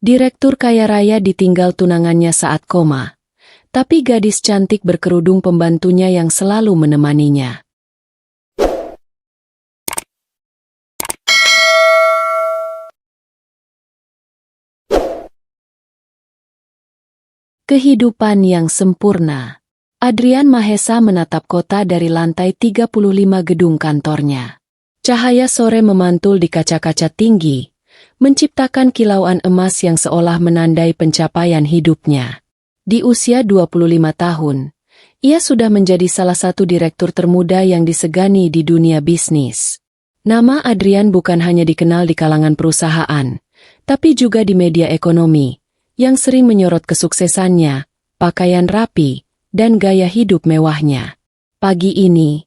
Direktur kaya raya ditinggal tunangannya saat koma, tapi gadis cantik berkerudung pembantunya yang selalu menemaninya. Kehidupan yang sempurna. Adrian Mahesa menatap kota dari lantai 35 gedung kantornya. Cahaya sore memantul di kaca-kaca tinggi, menciptakan kilauan emas yang seolah menandai pencapaian hidupnya. Di usia 25 tahun, ia sudah menjadi salah satu direktur termuda yang disegani di dunia bisnis. Nama Adrian bukan hanya dikenal di kalangan perusahaan, tapi juga di media ekonomi, yang sering menyorot kesuksesannya, pakaian rapi, dan gaya hidup mewahnya. Pagi ini,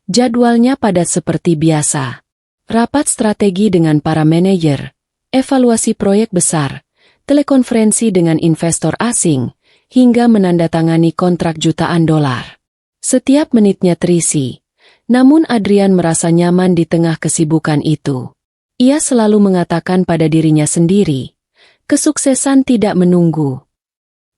jadwalnya padat seperti biasa. Rapat strategi dengan para manajer, evaluasi proyek besar, telekonferensi dengan investor asing, hingga menandatangani kontrak jutaan dolar. Setiap menitnya terisi, namun Adrian merasa nyaman di tengah kesibukan itu. Ia selalu mengatakan pada dirinya sendiri, kesuksesan tidak menunggu.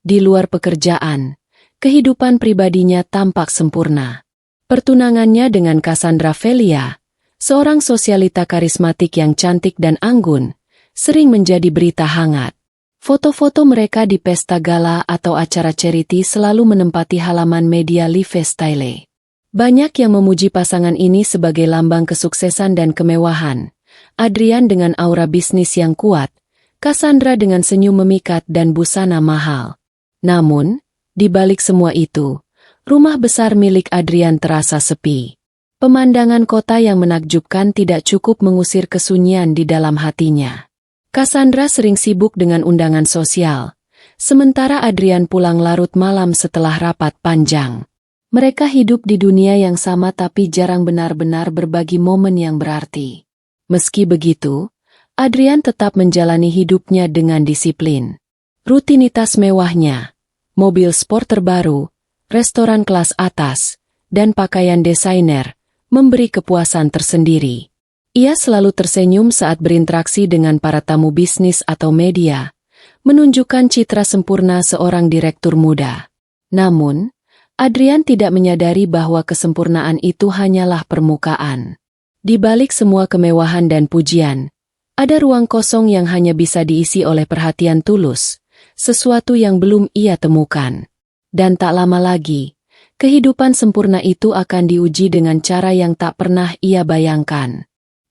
Di luar pekerjaan, kehidupan pribadinya tampak sempurna. Pertunangannya dengan Cassandra Velia, seorang sosialita karismatik yang cantik dan anggun, sering menjadi berita hangat. Foto-foto mereka di pesta gala atau acara charity selalu menempati halaman media lifestyle. Banyak yang memuji pasangan ini sebagai lambang kesuksesan dan kemewahan. Adrian dengan aura bisnis yang kuat, Cassandra dengan senyum memikat dan busana mahal. Namun, di balik semua itu, rumah besar milik Adrian terasa sepi. Pemandangan kota yang menakjubkan tidak cukup mengusir kesunyian di dalam hatinya. Cassandra sering sibuk dengan undangan sosial, sementara Adrian pulang larut malam setelah rapat panjang. Mereka hidup di dunia yang sama tapi jarang benar-benar berbagi momen yang berarti. Meski begitu, Adrian tetap menjalani hidupnya dengan disiplin. Rutinitas mewahnya, mobil sport terbaru, restoran kelas atas, dan pakaian desainer, memberi kepuasan tersendiri. Ia selalu tersenyum saat berinteraksi dengan para tamu bisnis atau media, menunjukkan citra sempurna seorang direktur muda. Namun, Adrian tidak menyadari bahwa kesempurnaan itu hanyalah permukaan. Di balik semua kemewahan dan pujian, ada ruang kosong yang hanya bisa diisi oleh perhatian tulus, sesuatu yang belum ia temukan. Dan tak lama lagi, kehidupan sempurna itu akan diuji dengan cara yang tak pernah ia bayangkan.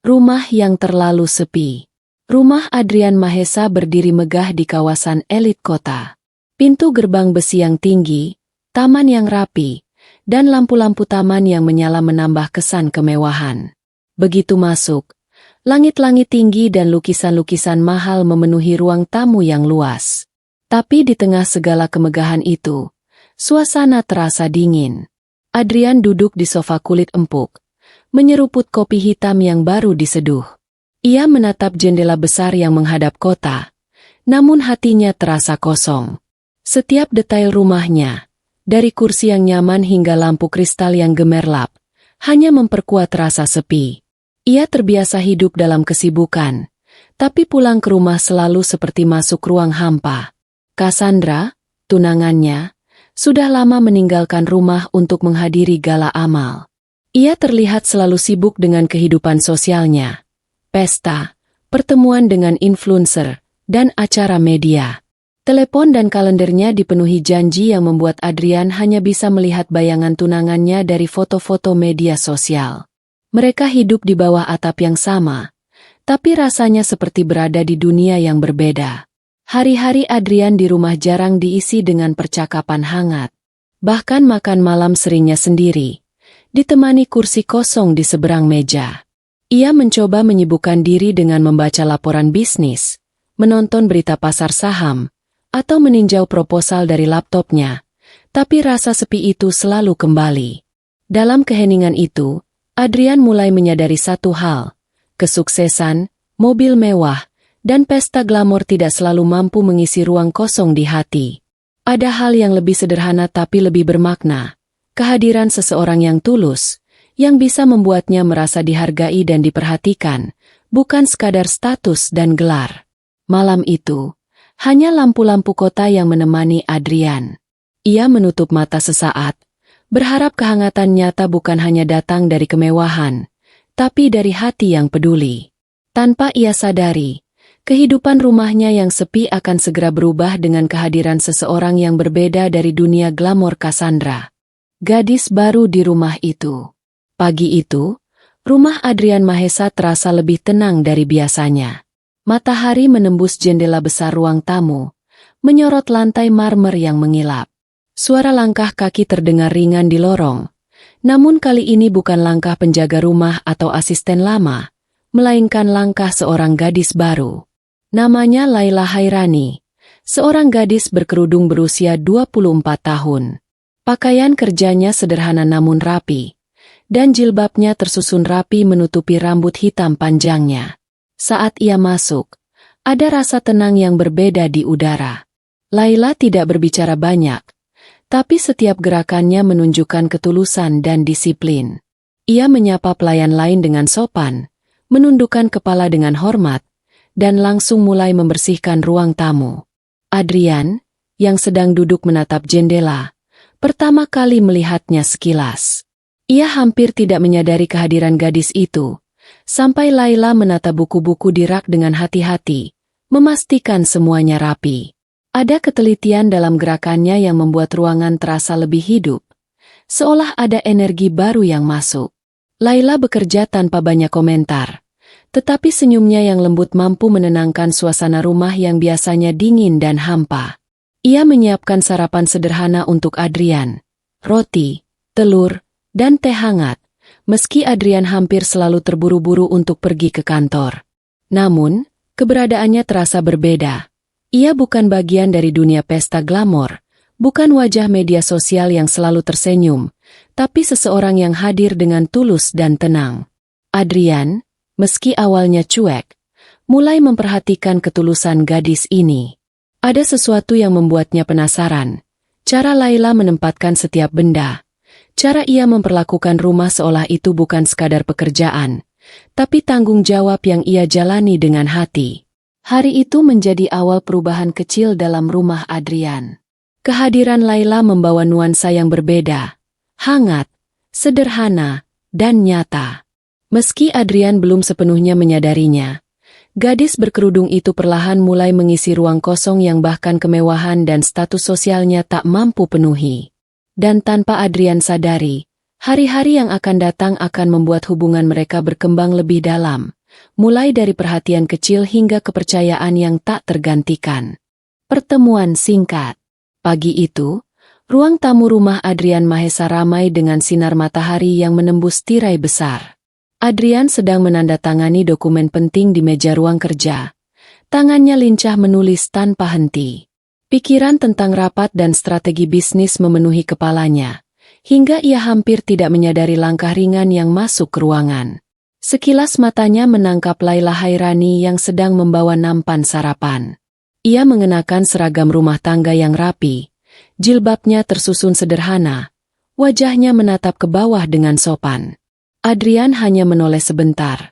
Rumah yang terlalu sepi. Rumah Adrian Mahesa berdiri megah di kawasan elit kota. Pintu gerbang besi yang tinggi, taman yang rapi, dan lampu-lampu taman yang menyala menambah kesan kemewahan. Begitu masuk, langit-langit tinggi dan lukisan-lukisan mahal memenuhi ruang tamu yang luas. Tapi di tengah segala kemegahan itu, suasana terasa dingin. Adrian duduk di sofa kulit empuk, menyeruput kopi hitam yang baru diseduh. Ia menatap jendela besar yang menghadap kota, namun hatinya terasa kosong. Setiap detail rumahnya, dari kursi yang nyaman hingga lampu kristal yang gemerlap, hanya memperkuat rasa sepi. Ia terbiasa hidup dalam kesibukan, tapi pulang ke rumah selalu seperti masuk ruang hampa. Cassandra, tunangannya, sudah lama meninggalkan rumah untuk menghadiri gala amal. Ia terlihat selalu sibuk dengan kehidupan sosialnya, pesta, pertemuan dengan influencer, dan acara media. Telepon dan kalendernya dipenuhi janji yang membuat Adrian hanya bisa melihat bayangan tunangannya dari foto-foto media sosial. Mereka hidup di bawah atap yang sama, tapi rasanya seperti berada di dunia yang berbeda. Hari-hari Adrian di rumah jarang diisi dengan percakapan hangat. Bahkan makan malam seringnya sendiri, ditemani kursi kosong di seberang meja. Ia mencoba menyibukkan diri dengan membaca laporan bisnis, menonton berita pasar saham, atau meninjau proposal dari laptopnya, tapi rasa sepi itu selalu kembali. Dalam keheningan itu, Adrian mulai menyadari satu hal, kesuksesan, mobil mewah, dan pesta glamor tidak selalu mampu mengisi ruang kosong di hati. Ada hal yang lebih sederhana tapi lebih bermakna, kehadiran seseorang yang tulus, yang bisa membuatnya merasa dihargai dan diperhatikan, bukan sekadar status dan gelar. Malam itu, Hanya lampu-lampu kota yang menemani Adrian. Ia menutup mata sesaat, berharap kehangatan nyata bukan hanya datang dari kemewahan, tapi dari hati yang peduli. Tanpa ia sadari, kehidupan rumahnya yang sepi akan segera berubah dengan kehadiran seseorang yang berbeda dari dunia glamor Cassandra. Gadis baru di rumah itu. Pagi itu, rumah Adrian Mahesa terasa lebih tenang dari biasanya. Matahari menembus jendela besar ruang tamu, menyorot lantai marmer yang mengilap. Suara langkah kaki terdengar ringan di lorong, namun kali ini bukan langkah penjaga rumah atau asisten lama, melainkan langkah seorang gadis baru. Namanya Laila Hairani, seorang gadis berkerudung berusia 24 tahun. Pakaian kerjanya sederhana namun rapi, dan jilbabnya tersusun rapi menutupi rambut hitam panjangnya. Saat ia masuk, ada rasa tenang yang berbeda di udara. Laila tidak berbicara banyak, tapi setiap gerakannya menunjukkan ketulusan dan disiplin. Ia menyapa pelayan lain dengan sopan, menundukkan kepala dengan hormat, dan langsung mulai membersihkan ruang tamu. Adrian, yang sedang duduk menatap jendela, pertama kali melihatnya sekilas. Ia hampir tidak menyadari kehadiran gadis itu, sampai Laila menata buku-buku di rak dengan hati-hati, memastikan semuanya rapi. Ada ketelitian dalam gerakannya yang membuat ruangan terasa lebih hidup, seolah ada energi baru yang masuk. Laila bekerja tanpa banyak komentar, tetapi senyumnya yang lembut mampu menenangkan suasana rumah yang biasanya dingin dan hampa. Ia menyiapkan sarapan sederhana untuk Adrian, roti, telur, dan teh hangat. Meski Adrian hampir selalu terburu-buru untuk pergi ke kantor. Namun, keberadaannya terasa berbeda. Ia bukan bagian dari dunia pesta glamor, bukan wajah media sosial yang selalu tersenyum, tapi seseorang yang hadir dengan tulus dan tenang. Adrian, meski awalnya cuek, mulai memperhatikan ketulusan gadis ini. Ada sesuatu yang membuatnya penasaran, cara Laila menempatkan setiap benda. Cara ia memperlakukan rumah seolah itu bukan sekadar pekerjaan, tapi tanggung jawab yang ia jalani dengan hati. Hari itu menjadi awal perubahan kecil dalam rumah Adrian. Kehadiran Laila membawa nuansa yang berbeda, hangat, sederhana, dan nyata. Meski Adrian belum sepenuhnya menyadarinya, gadis berkerudung itu perlahan mulai mengisi ruang kosong yang bahkan kemewahan dan status sosialnya tak mampu penuhi. Dan tanpa Adrian sadari, hari-hari yang akan datang akan membuat hubungan mereka berkembang lebih dalam, mulai dari perhatian kecil hingga kepercayaan yang tak tergantikan. Pertemuan singkat. Pagi itu, ruang tamu rumah Adrian Mahesa ramai dengan sinar matahari yang menembus tirai besar. Adrian sedang menandatangani dokumen penting di meja ruang kerja. Tangannya lincah menulis tanpa henti. Pikiran tentang rapat dan strategi bisnis memenuhi kepalanya, hingga ia hampir tidak menyadari langkah ringan yang masuk ke ruangan. Sekilas matanya menangkap Laila Hairani yang sedang membawa nampan sarapan. Ia mengenakan seragam rumah tangga yang rapi, jilbabnya tersusun sederhana, wajahnya menatap ke bawah dengan sopan. Adrian hanya menoleh sebentar,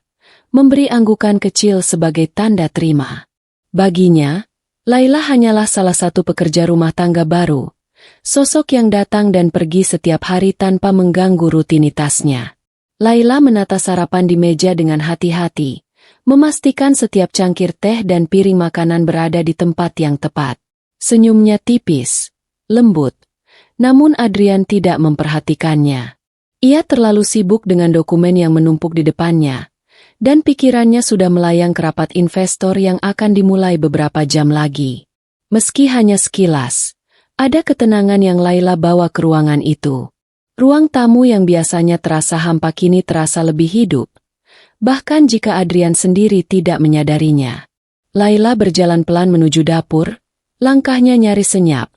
memberi anggukan kecil sebagai tanda terima. Baginya, Laila hanyalah salah satu pekerja rumah tangga baru, sosok yang datang dan pergi setiap hari tanpa mengganggu rutinitasnya. Laila menata sarapan di meja dengan hati-hati, memastikan setiap cangkir teh dan piring makanan berada di tempat yang tepat. Senyumnya tipis, lembut, namun Adrian tidak memperhatikannya. Ia terlalu sibuk dengan dokumen yang menumpuk di depannya, dan pikirannya sudah melayang ke rapat investor yang akan dimulai beberapa jam lagi. Meski hanya sekilas, ada ketenangan yang Laila bawa ke ruangan itu. Ruang tamu yang biasanya terasa hampa kini terasa lebih hidup, bahkan jika Adrian sendiri tidak menyadarinya. Laila berjalan pelan menuju dapur, langkahnya nyaris senyap,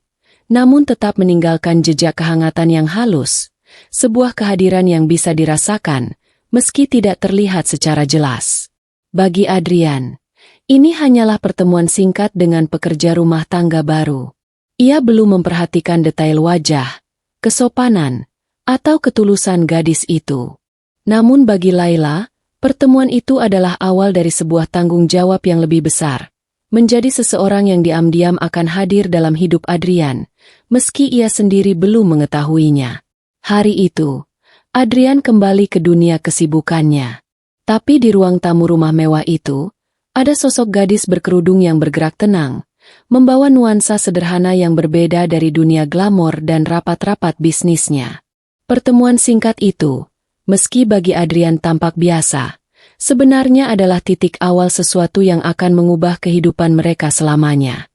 namun tetap meninggalkan jejak kehangatan yang halus, sebuah kehadiran yang bisa dirasakan, meski tidak terlihat secara jelas. Bagi Adrian, ini hanyalah pertemuan singkat dengan pekerja rumah tangga baru. Ia belum memperhatikan detail wajah, kesopanan, atau ketulusan gadis itu. Namun bagi Laila, pertemuan itu adalah awal dari sebuah tanggung jawab yang lebih besar, menjadi seseorang yang diam-diam akan hadir dalam hidup Adrian, meski ia sendiri belum mengetahuinya. Hari itu, Adrian kembali ke dunia kesibukannya. Tapi di ruang tamu rumah mewah itu, ada sosok gadis berkerudung yang bergerak tenang, membawa nuansa sederhana yang berbeda dari dunia glamor dan rapat-rapat bisnisnya. Pertemuan singkat itu, meski bagi Adrian tampak biasa, sebenarnya adalah titik awal sesuatu yang akan mengubah kehidupan mereka selamanya.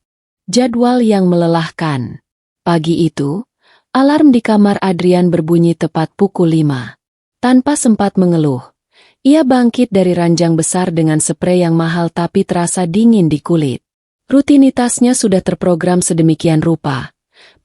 Jadwal yang melelahkan. Pagi itu, alarm di kamar Adrian berbunyi tepat pukul 5. Tanpa sempat mengeluh, ia bangkit dari ranjang besar dengan sprei yang mahal tapi terasa dingin di kulit. Rutinitasnya sudah terprogram sedemikian rupa.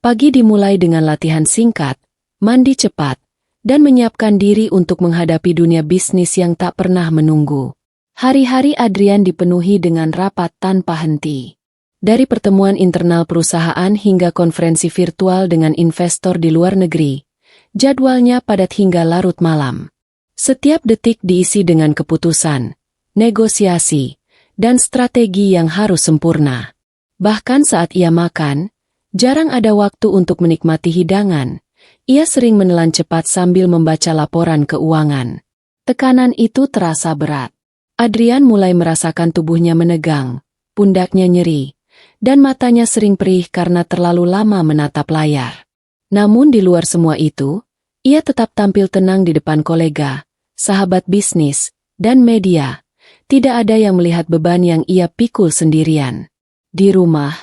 Pagi dimulai dengan latihan singkat, mandi cepat, dan menyiapkan diri untuk menghadapi dunia bisnis yang tak pernah menunggu. Hari-hari Adrian dipenuhi dengan rapat tanpa henti. Dari pertemuan internal perusahaan hingga konferensi virtual dengan investor di luar negeri, jadwalnya padat hingga larut malam. Setiap detik diisi dengan keputusan, negosiasi, dan strategi yang harus sempurna. Bahkan saat ia makan, jarang ada waktu untuk menikmati hidangan. Ia sering menelan cepat sambil membaca laporan keuangan. Tekanan itu terasa berat. Adrian mulai merasakan tubuhnya menegang, pundaknya nyeri, dan matanya sering perih karena terlalu lama menatap layar. Namun di luar semua itu, ia tetap tampil tenang di depan kolega, sahabat bisnis, dan media. Tidak ada yang melihat beban yang ia pikul sendirian. Di rumah,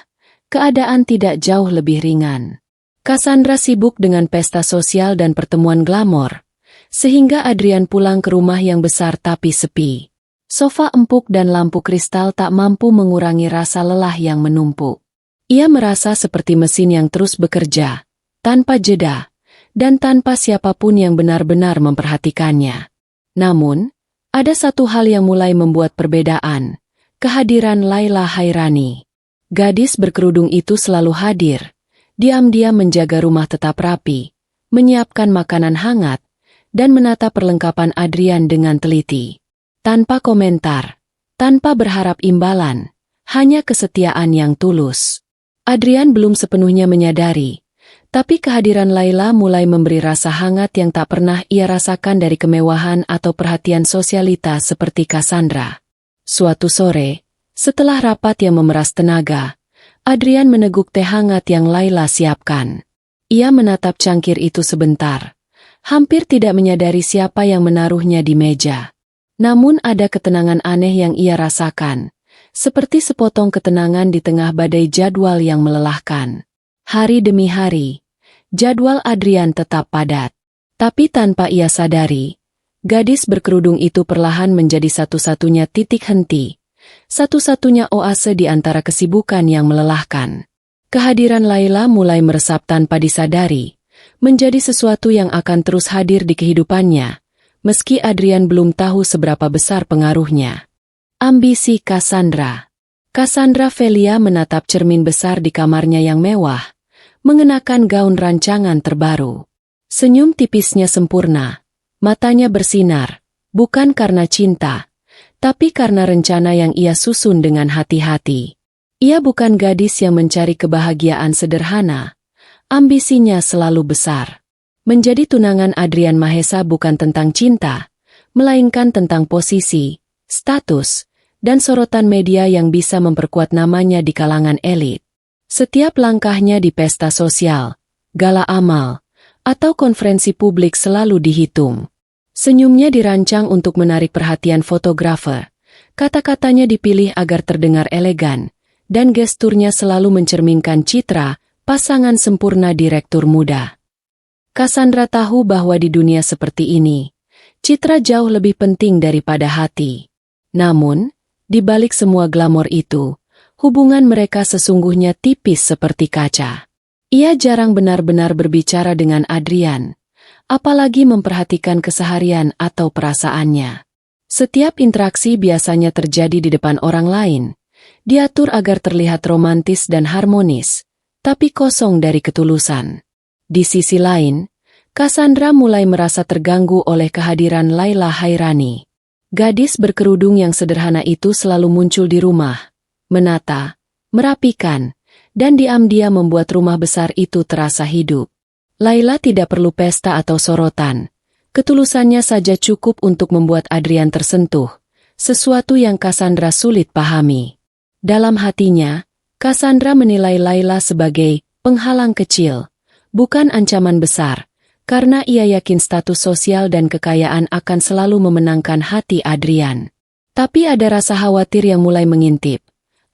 keadaan tidak jauh lebih ringan. Cassandra sibuk dengan pesta sosial dan pertemuan glamor, sehingga Adrian pulang ke rumah yang besar tapi sepi. Sofa empuk dan lampu kristal tak mampu mengurangi rasa lelah yang menumpuk. Ia merasa seperti mesin yang terus bekerja, tanpa jeda, dan tanpa siapapun yang benar-benar memperhatikannya. Namun, ada satu hal yang mulai membuat perbedaan, kehadiran Laila Hairani. Gadis berkerudung itu selalu hadir. Diam-diam menjaga rumah tetap rapi, menyiapkan makanan hangat, dan menata perlengkapan Adrian dengan teliti. Tanpa komentar, tanpa berharap imbalan, hanya kesetiaan yang tulus. Adrian belum sepenuhnya menyadari, tapi kehadiran Laila mulai memberi rasa hangat yang tak pernah ia rasakan dari kemewahan atau perhatian sosialita seperti Cassandra. Suatu sore, setelah rapat yang memeras tenaga, Adrian meneguk teh hangat yang Laila siapkan. Ia menatap cangkir itu sebentar, hampir tidak menyadari siapa yang menaruhnya di meja. Namun ada ketenangan aneh yang ia rasakan, seperti sepotong ketenangan di tengah badai jadwal yang melelahkan. Hari demi hari, jadwal Adrian tetap padat. Tapi tanpa ia sadari, gadis berkerudung itu perlahan menjadi satu-satunya titik henti. Satu-satunya oase di antara kesibukan yang melelahkan. Kehadiran Laila mulai meresap tanpa disadari, menjadi sesuatu yang akan terus hadir di kehidupannya, meski Adrian belum tahu seberapa besar pengaruhnya. Ambisi Cassandra. Cassandra Velia menatap cermin besar di kamarnya yang mewah, mengenakan gaun rancangan terbaru. Senyum tipisnya sempurna, matanya bersinar, bukan karena cinta, tapi karena rencana yang ia susun dengan hati-hati. Ia bukan gadis yang mencari kebahagiaan sederhana, ambisinya selalu besar. Menjadi tunangan Adrian Mahesa bukan tentang cinta, melainkan tentang posisi, status, dan sorotan media yang bisa memperkuat namanya di kalangan elit. Setiap langkahnya di pesta sosial, gala amal, atau konferensi publik selalu dihitung. Senyumnya dirancang untuk menarik perhatian fotografer. Kata-katanya dipilih agar terdengar elegan, dan gesturnya selalu mencerminkan citra pasangan sempurna direktur muda. Cassandra tahu bahwa di dunia seperti ini, citra jauh lebih penting daripada hati. Namun, di balik semua glamor itu, hubungan mereka sesungguhnya tipis seperti kaca. Ia jarang benar-benar berbicara dengan Adrian, apalagi memperhatikan keseharian atau perasaannya. Setiap interaksi biasanya terjadi di depan orang lain, diatur agar terlihat romantis dan harmonis, tapi kosong dari ketulusan. Di sisi lain, Cassandra mulai merasa terganggu oleh kehadiran Laila Hairani. Gadis berkerudung yang sederhana itu selalu muncul di rumah, menata, merapikan, dan diam-diam membuat rumah besar itu terasa hidup. Laila tidak perlu pesta atau sorotan. Ketulusannya saja cukup untuk membuat Adrian tersentuh, sesuatu yang Cassandra sulit pahami. Dalam hatinya, Cassandra menilai Laila sebagai penghalang kecil, bukan ancaman besar, karena ia yakin status sosial dan kekayaan akan selalu memenangkan hati Adrian. Tapi ada rasa khawatir yang mulai mengintip.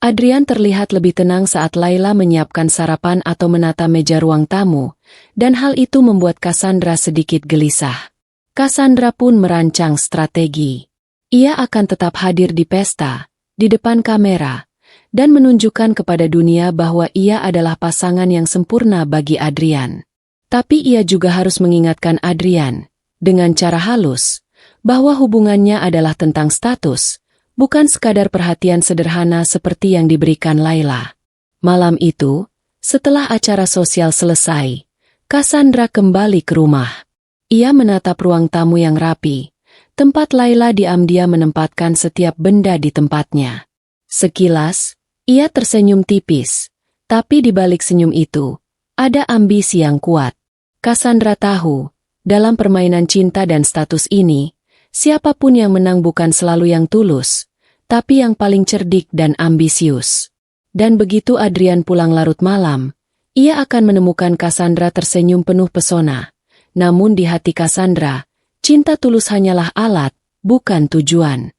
Adrian terlihat lebih tenang saat Laila menyiapkan sarapan atau menata meja ruang tamu, dan hal itu membuat Cassandra sedikit gelisah. Cassandra pun merancang strategi. Ia akan tetap hadir di pesta, di depan kamera, dan menunjukkan kepada dunia bahwa ia adalah pasangan yang sempurna bagi Adrian. Tapi ia juga harus mengingatkan Adrian, dengan cara halus, bahwa hubungannya adalah tentang status, bukan sekadar perhatian sederhana seperti yang diberikan Laila. Malam itu, setelah acara sosial selesai, Cassandra kembali ke rumah. Ia menatap ruang tamu yang rapi, tempat Laila diam-diam menempatkan setiap benda di tempatnya. Sekilas, ia tersenyum tipis, tapi di balik senyum itu, ada ambisi yang kuat. Cassandra tahu, dalam permainan cinta dan status ini, siapapun yang menang bukan selalu yang tulus, tapi yang paling cerdik dan ambisius. Dan begitu Adrian pulang larut malam, ia akan menemukan Cassandra tersenyum penuh pesona. Namun di hati Cassandra, cinta tulus hanyalah alat, bukan tujuan.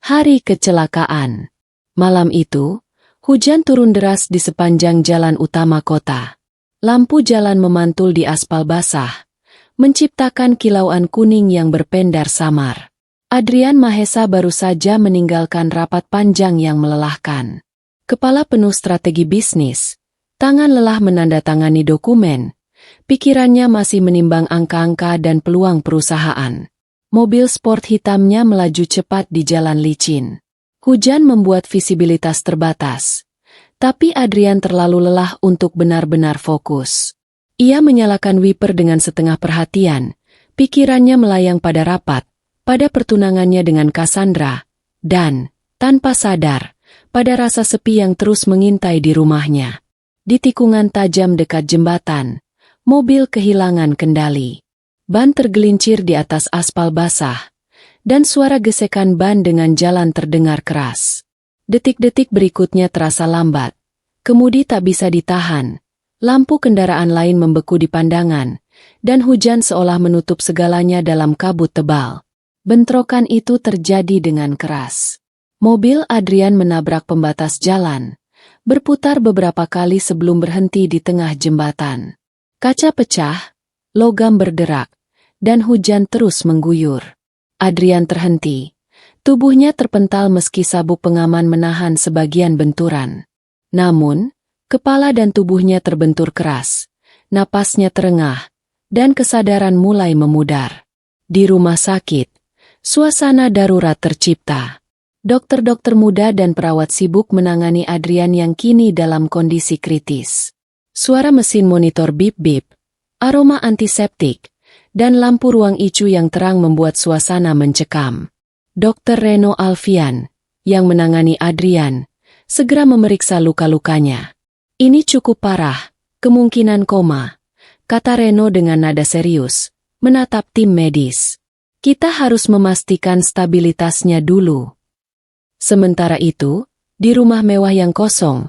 Hari kecelakaan. Malam itu, hujan turun deras di sepanjang jalan utama kota. Lampu jalan memantul di aspal basah, menciptakan kilauan kuning yang berpendar samar. Adrian Mahesa baru saja meninggalkan rapat panjang yang melelahkan. Kepala penuh strategi bisnis, tangan lelah menandatangani dokumen, pikirannya masih menimbang angka-angka dan peluang perusahaan. Mobil sport hitamnya melaju cepat di jalan licin. Hujan membuat visibilitas terbatas. Tapi Adrian terlalu lelah untuk benar-benar fokus. Ia menyalakan wiper dengan setengah perhatian, pikirannya melayang pada rapat, pada pertunangannya dengan Cassandra, dan, tanpa sadar, pada rasa sepi yang terus mengintai di rumahnya. Di tikungan tajam dekat jembatan, mobil kehilangan kendali. Ban tergelincir di atas aspal basah, dan suara gesekan ban dengan jalan terdengar keras. Detik-detik berikutnya terasa lambat. Kemudi tak bisa ditahan. Lampu kendaraan lain membeku di pandangan, dan hujan seolah menutup segalanya dalam kabut tebal. Bentrokan itu terjadi dengan keras. Mobil Adrian menabrak pembatas jalan, berputar beberapa kali sebelum berhenti di tengah jembatan. Kaca pecah, logam berderak, dan hujan terus mengguyur. Adrian terhenti. Tubuhnya terpental meski sabuk pengaman menahan sebagian benturan. Namun, kepala dan tubuhnya terbentur keras, napasnya terengah, dan kesadaran mulai memudar. Di rumah sakit, suasana darurat tercipta. Dokter-dokter muda dan perawat sibuk menangani Adrian yang kini dalam kondisi kritis. Suara mesin monitor bip-bip, aroma antiseptik, dan lampu ruang ICU yang terang membuat suasana mencekam. Dr. Reno Alfian, yang menangani Adrian, segera memeriksa luka-lukanya. Ini cukup parah, kemungkinan koma, kata Reno dengan nada serius, menatap tim medis. Kita harus memastikan stabilitasnya dulu. Sementara itu, di rumah mewah yang kosong,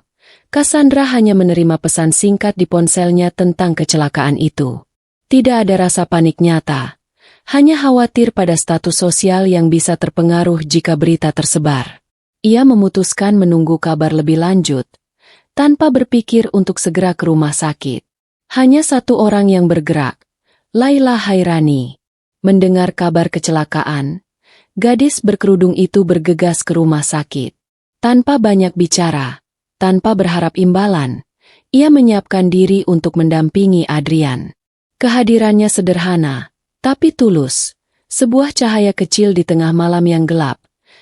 Cassandra hanya menerima pesan singkat di ponselnya tentang kecelakaan itu. Tidak ada rasa panik nyata. Hanya khawatir pada status sosial yang bisa terpengaruh jika berita tersebar. Ia memutuskan menunggu kabar lebih lanjut, tanpa berpikir untuk segera ke rumah sakit. Hanya satu orang yang bergerak, Laila Hairani. Mendengar kabar kecelakaan, gadis berkerudung itu bergegas ke rumah sakit. Tanpa banyak bicara, tanpa berharap imbalan, ia menyiapkan diri untuk mendampingi Adrian. Kehadirannya sederhana, tapi tulus, sebuah cahaya kecil di tengah malam yang gelap,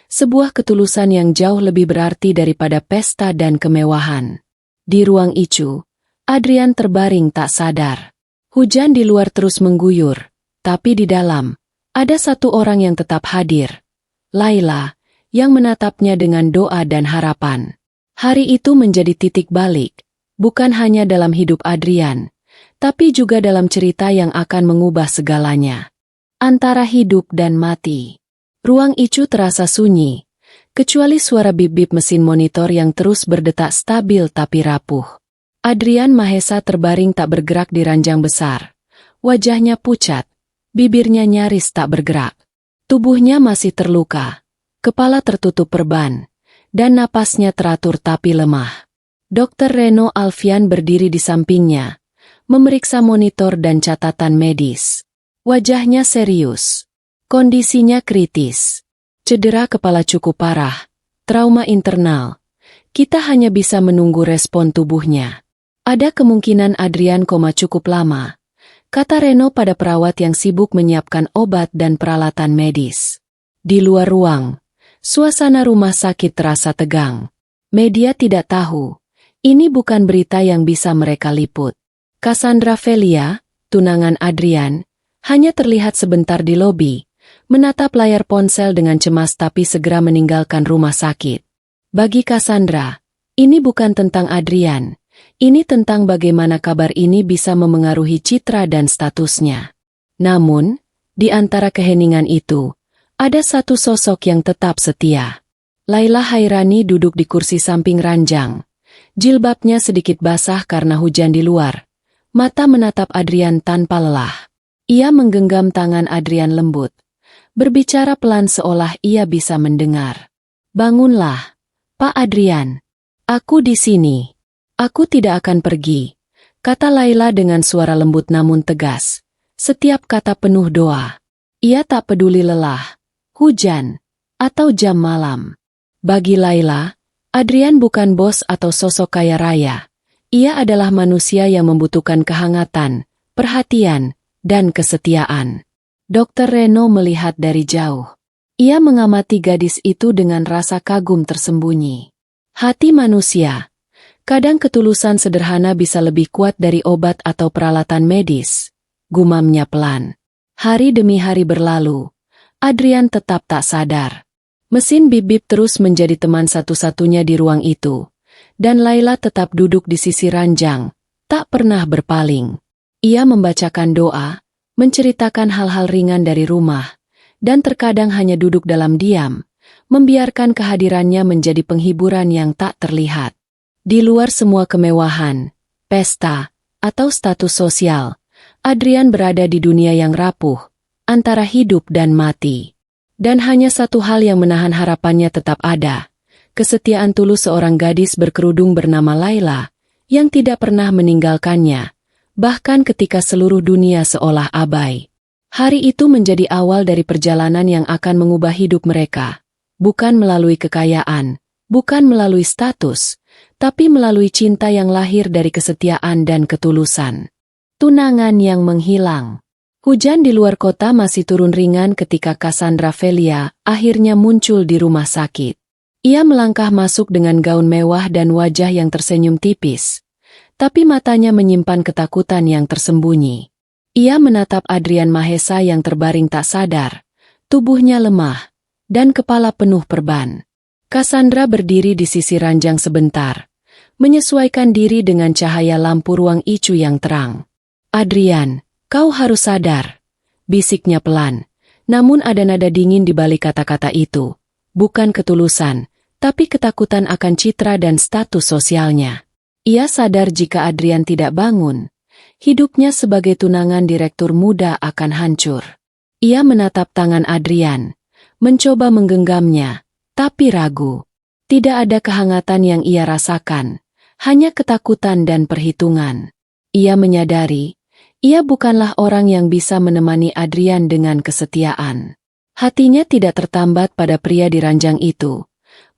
sebuah ketulusan yang jauh lebih berarti daripada pesta dan kemewahan. Di ruang ICU, Adrian terbaring tak sadar. Hujan di luar terus mengguyur, tapi di dalam, ada satu orang yang tetap hadir. Laila, yang menatapnya dengan doa dan harapan. Hari itu menjadi titik balik, bukan hanya dalam hidup Adrian, tapi juga dalam cerita yang akan mengubah segalanya. Antara hidup dan mati. Ruang Icu terasa sunyi, kecuali suara bip-bip mesin monitor yang terus berdetak stabil tapi rapuh. Adrian Mahesa terbaring tak bergerak di ranjang besar. Wajahnya pucat, bibirnya nyaris tak bergerak. Tubuhnya masih terluka, kepala tertutup perban, dan napasnya teratur tapi lemah. Dr. Reno Alfian berdiri di sampingnya, memeriksa monitor dan catatan medis. Wajahnya serius. Kondisinya kritis. Cedera kepala cukup parah, trauma internal. Kita hanya bisa menunggu respon tubuhnya. Ada kemungkinan Adrian koma cukup lama, kata Reno pada perawat yang sibuk menyiapkan obat dan peralatan medis. Di luar ruang, suasana rumah sakit terasa tegang. Media tidak tahu. Ini bukan berita yang bisa mereka liput. Cassandra Velia, tunangan Adrian, hanya terlihat sebentar di lobi, menatap layar ponsel dengan cemas tapi segera meninggalkan rumah sakit. Bagi Cassandra, ini bukan tentang Adrian, ini tentang bagaimana kabar ini bisa memengaruhi citra dan statusnya. Namun, di antara keheningan itu, ada satu sosok yang tetap setia. Laila Hairani duduk di kursi samping ranjang. Jilbabnya sedikit basah karena hujan di luar. Mata menatap Adrian tanpa lelah. Ia menggenggam tangan Adrian lembut. Berbicara pelan seolah ia bisa mendengar. Bangunlah, Pak Adrian. Aku di sini. Aku tidak akan pergi, kata Laila dengan suara lembut namun tegas. Setiap kata penuh doa. Ia tak peduli lelah, hujan, atau jam malam. Bagi Laila, Adrian bukan bos atau sosok kaya raya. Ia adalah manusia yang membutuhkan kehangatan, perhatian, dan kesetiaan. Dr. Reno melihat dari jauh. Ia mengamati gadis itu dengan rasa kagum tersembunyi. Hati manusia. Kadang ketulusan sederhana bisa lebih kuat dari obat atau peralatan medis. Gumamnya pelan. Hari demi hari berlalu. Adrian tetap tak sadar. Mesin bip-bip terus menjadi teman satu-satunya di ruang itu. Dan Laila tetap duduk di sisi ranjang, tak pernah berpaling. Ia membacakan doa, menceritakan hal-hal ringan dari rumah, dan terkadang hanya duduk dalam diam, membiarkan kehadirannya menjadi penghiburan yang tak terlihat. Di luar semua kemewahan, pesta, atau status sosial, Adrian berada di dunia yang rapuh, antara hidup dan mati. Dan hanya satu hal yang menahan harapannya tetap ada, kesetiaan tulus seorang gadis berkerudung bernama Laila, yang tidak pernah meninggalkannya, bahkan ketika seluruh dunia seolah abai. Hari itu menjadi awal dari perjalanan yang akan mengubah hidup mereka, bukan melalui kekayaan, bukan melalui status, tapi melalui cinta yang lahir dari kesetiaan dan ketulusan. Tunangan yang menghilang. Hujan di luar kota masih turun ringan ketika Cassandra Velia akhirnya muncul di rumah sakit. Ia melangkah masuk dengan gaun mewah dan wajah yang tersenyum tipis. Tapi matanya menyimpan ketakutan yang tersembunyi. Ia menatap Adrian Mahesa yang terbaring tak sadar, tubuhnya lemah, dan kepala penuh perban. Cassandra berdiri di sisi ranjang sebentar, menyesuaikan diri dengan cahaya lampu ruang Icu yang terang. Adrian, kau harus sadar, bisiknya pelan, namun ada nada dingin di balik kata-kata itu. Bukan ketulusan, tapi ketakutan akan citra dan status sosialnya. Ia sadar jika Adrian tidak bangun, hidupnya sebagai tunangan direktur muda akan hancur. Ia menatap tangan Adrian, mencoba menggenggamnya, tapi ragu. Tidak ada kehangatan yang ia rasakan, hanya ketakutan dan perhitungan. Ia menyadari, ia bukanlah orang yang bisa menemani Adrian dengan kesetiaan. Hatinya tidak tertambat pada pria di ranjang itu,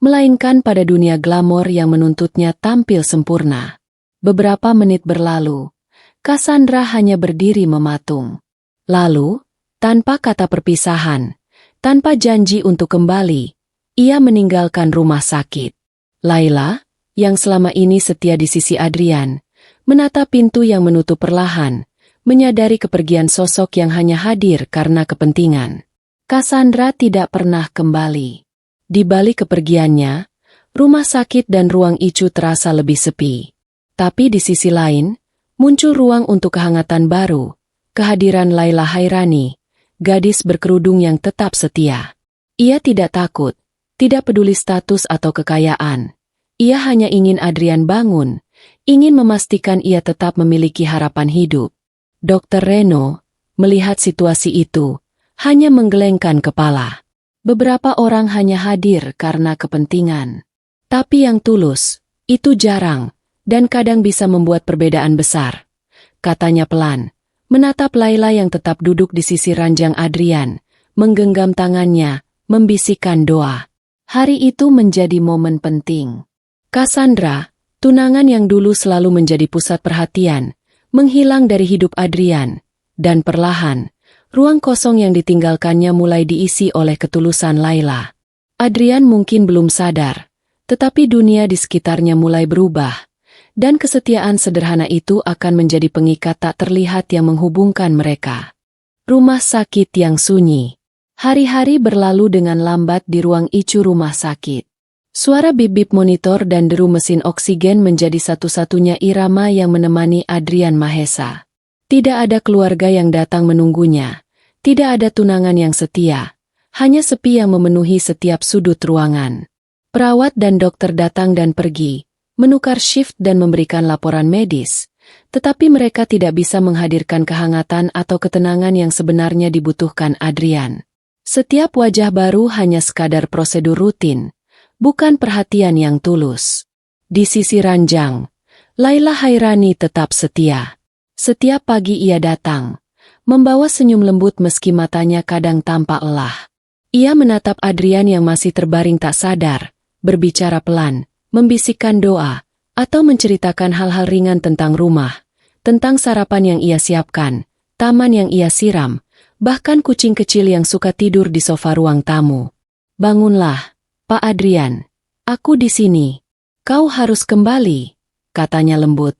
melainkan pada dunia glamor yang menuntutnya tampil sempurna. Beberapa menit berlalu, Cassandra hanya berdiri mematung. Lalu, tanpa kata perpisahan, tanpa janji untuk kembali, ia meninggalkan rumah sakit. Laila, yang selama ini setia di sisi Adrian, menatap pintu yang menutup perlahan, menyadari kepergian sosok yang hanya hadir karena kepentingan. Cassandra tidak pernah kembali. Di balik kepergiannya, rumah sakit dan ruang Icu terasa lebih sepi. Tapi di sisi lain, muncul ruang untuk kehangatan baru, kehadiran Laila Hairani, gadis berkerudung yang tetap setia. Ia tidak takut, tidak peduli status atau kekayaan. Ia hanya ingin Adrian bangun, ingin memastikan ia tetap memiliki harapan hidup. Dr. Reno, melihat situasi itu, hanya menggelengkan kepala. Beberapa orang hanya hadir karena kepentingan. Tapi yang tulus, itu jarang, dan kadang bisa membuat perbedaan besar. Katanya pelan, menatap Laila yang tetap duduk di sisi ranjang Adrian, menggenggam tangannya, membisikkan doa. Hari itu menjadi momen penting. Cassandra, tunangan yang dulu selalu menjadi pusat perhatian, menghilang dari hidup Adrian, dan perlahan, ruang kosong yang ditinggalkannya mulai diisi oleh ketulusan Laila. Adrian mungkin belum sadar, tetapi dunia di sekitarnya mulai berubah, dan kesetiaan sederhana itu akan menjadi pengikat tak terlihat yang menghubungkan mereka. Rumah sakit yang sunyi. Hari-hari berlalu dengan lambat di ruang Icu rumah sakit. Suara bip-bip monitor dan deru mesin oksigen menjadi satu-satunya irama yang menemani Adrian Mahesa. Tidak ada keluarga yang datang menunggunya, tidak ada tunangan yang setia, hanya sepi yang memenuhi setiap sudut ruangan. Perawat dan dokter datang dan pergi, menukar shift dan memberikan laporan medis, tetapi mereka tidak bisa menghadirkan kehangatan atau ketenangan yang sebenarnya dibutuhkan Adrian. Setiap wajah baru hanya sekadar prosedur rutin, bukan perhatian yang tulus. Di sisi ranjang, Laila Hairani tetap setia. Setiap pagi ia datang, membawa senyum lembut meski matanya kadang tampak lelah. Ia menatap Adrian yang masih terbaring tak sadar, berbicara pelan, membisikkan doa, atau menceritakan hal-hal ringan tentang rumah, tentang sarapan yang ia siapkan, taman yang ia siram, bahkan kucing kecil yang suka tidur di sofa ruang tamu. "Bangunlah, Pak Adrian. Aku di sini. Kau harus kembali," katanya lembut.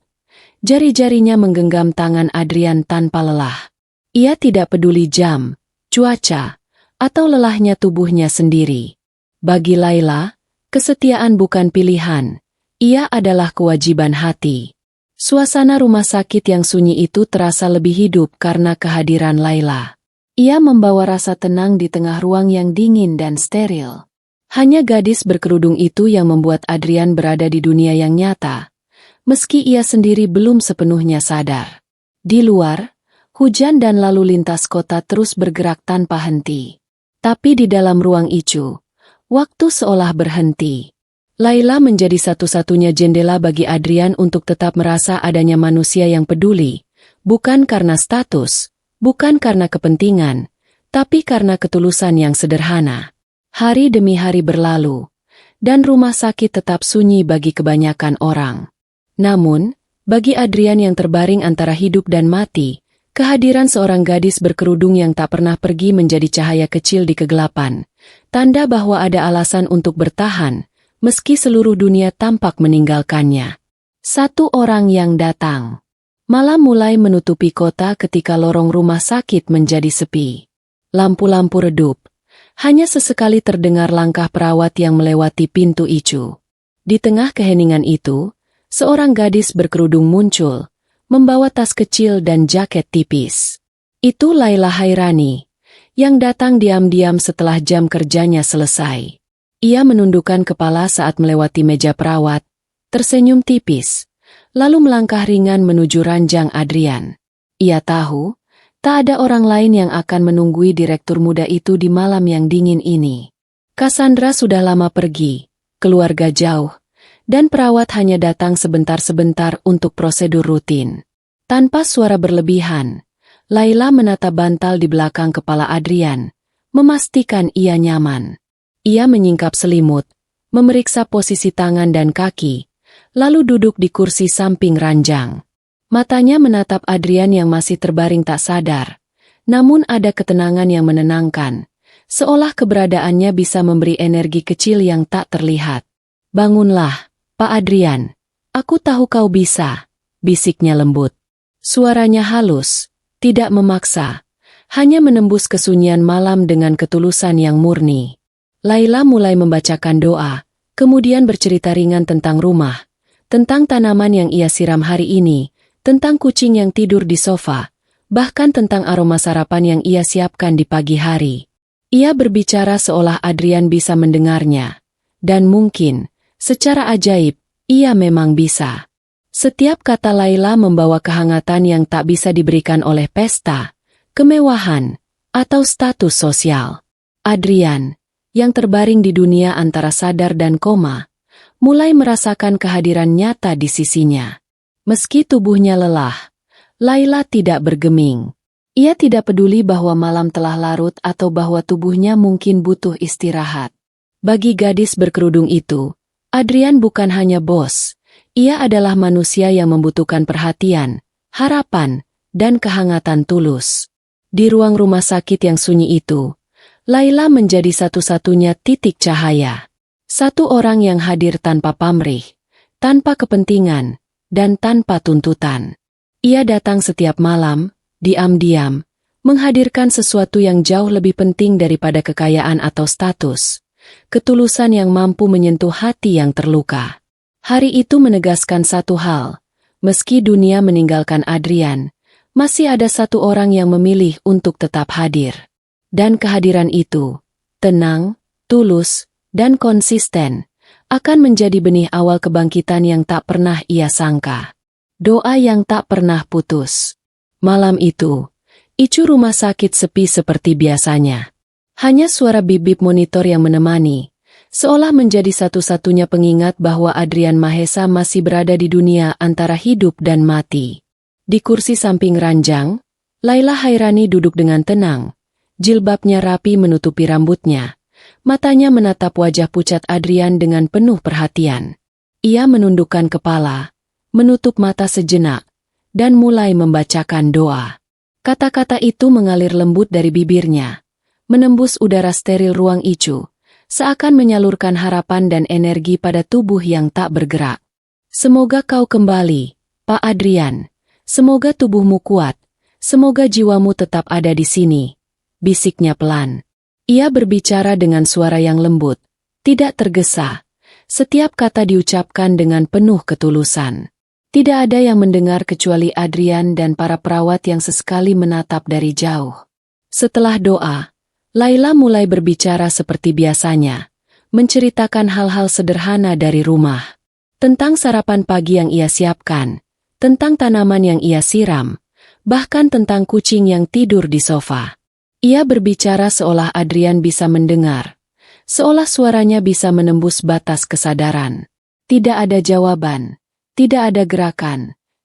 Jari-jarinya menggenggam tangan Adrian tanpa lelah. Ia tidak peduli jam, cuaca, atau lelahnya tubuhnya sendiri. Bagi Laila, kesetiaan bukan pilihan, ia adalah kewajiban hati. Suasana rumah sakit yang sunyi itu terasa lebih hidup karena kehadiran Laila. Ia membawa rasa tenang di tengah ruang yang dingin dan steril. Hanya gadis berkerudung itu yang membuat Adrian berada di dunia yang nyata, meski ia sendiri belum sepenuhnya sadar. Di luar, hujan dan lalu lintas kota terus bergerak tanpa henti. Tapi di dalam ruang Icu, waktu seolah berhenti. Laila menjadi satu-satunya jendela bagi Adrian untuk tetap merasa adanya manusia yang peduli, bukan karena status, bukan karena kepentingan, tapi karena ketulusan yang sederhana. Hari demi hari berlalu, dan rumah sakit tetap sunyi bagi kebanyakan orang. Namun, bagi Adrian yang terbaring antara hidup dan mati, kehadiran seorang gadis berkerudung yang tak pernah pergi menjadi cahaya kecil di kegelapan, tanda bahwa ada alasan untuk bertahan, meski seluruh dunia tampak meninggalkannya. Satu orang yang datang. Malam mulai menutupi kota ketika lorong rumah sakit menjadi sepi. Lampu-lampu redup. Hanya sesekali terdengar langkah perawat yang melewati pintu Icu. Di tengah keheningan itu, seorang gadis berkerudung muncul, membawa tas kecil dan jaket tipis. Itu Laila Hairani, yang datang diam-diam setelah jam kerjanya selesai. Ia menundukkan kepala saat melewati meja perawat, tersenyum tipis, lalu melangkah ringan menuju ranjang Adrian. Ia tahu, tak ada orang lain yang akan menunggui direktur muda itu di malam yang dingin ini. Cassandra sudah lama pergi, keluarga jauh, dan perawat hanya datang sebentar-sebentar untuk prosedur rutin. Tanpa suara berlebihan, Laila menatap bantal di belakang kepala Adrian, memastikan ia nyaman. Ia menyingkap selimut, memeriksa posisi tangan dan kaki, lalu duduk di kursi samping ranjang. Matanya menatap Adrian yang masih terbaring tak sadar, namun ada ketenangan yang menenangkan, seolah keberadaannya bisa memberi energi kecil yang tak terlihat. "Bangunlah, Pak Adrian. Aku tahu kau bisa," bisiknya lembut. Suaranya halus, tidak memaksa, hanya menembus kesunyian malam dengan ketulusan yang murni. Laila mulai membacakan doa, Kemudian bercerita ringan tentang rumah, tentang tanaman yang ia siram hari ini, tentang kucing yang tidur di sofa, bahkan tentang aroma sarapan yang ia siapkan di pagi hari. Ia berbicara seolah Adrian bisa mendengarnya. Dan mungkin, secara ajaib, ia memang bisa. Setiap kata Laila membawa kehangatan yang tak bisa diberikan oleh pesta, kemewahan, atau status sosial. Adrian, yang terbaring di dunia antara sadar dan koma, mulai merasakan kehadiran nyata di sisinya. Meski tubuhnya lelah, Laila tidak bergeming. Ia tidak peduli bahwa malam telah larut atau bahwa tubuhnya mungkin butuh istirahat. Bagi gadis berkerudung itu, Adrian bukan hanya bos. Ia adalah manusia yang membutuhkan perhatian, harapan, dan kehangatan tulus. Di ruang rumah sakit yang sunyi itu, Laila menjadi satu-satunya titik cahaya. Satu orang yang hadir tanpa pamrih, tanpa kepentingan, dan tanpa tuntutan. Ia datang setiap malam, diam-diam, menghadirkan sesuatu yang jauh lebih penting daripada kekayaan atau status. Ketulusan yang mampu menyentuh hati yang terluka. Hari itu menegaskan satu hal, meski dunia meninggalkan Adrian, masih ada satu orang yang memilih untuk tetap hadir. Dan kehadiran itu, tenang, tulus, dan konsisten, akan menjadi benih awal kebangkitan yang tak pernah ia sangka. Doa yang tak pernah putus. Malam itu, icu rumah sakit sepi seperti biasanya. Hanya suara bip-bip monitor yang menemani, seolah menjadi satu-satunya pengingat bahwa Adrian Mahesa masih berada di dunia antara hidup dan mati. Di kursi samping ranjang, Laila Hairani duduk dengan tenang, jilbabnya rapi menutupi rambutnya, matanya menatap wajah pucat Adrian dengan penuh perhatian. Ia menundukkan kepala, menutup mata sejenak, dan mulai membacakan doa. Kata-kata itu mengalir lembut dari bibirnya, menembus udara steril ruang icu, seakan menyalurkan harapan dan energi pada tubuh yang tak bergerak. Semoga kau kembali, Pak Adrian. Semoga tubuhmu kuat. Semoga jiwamu tetap ada di sini. Bisiknya pelan. Ia berbicara dengan suara yang lembut, tidak tergesa. Setiap kata diucapkan dengan penuh ketulusan. Tidak ada yang mendengar kecuali Adrian dan para perawat yang sesekali menatap dari jauh. Setelah doa, Laila mulai berbicara seperti biasanya, menceritakan hal-hal sederhana dari rumah. Tentang sarapan pagi yang ia siapkan, tentang tanaman yang ia siram, bahkan tentang kucing yang tidur di sofa. Ia berbicara seolah Adrian bisa mendengar, seolah suaranya bisa menembus batas kesadaran. Tidak ada jawaban, tidak ada gerakan,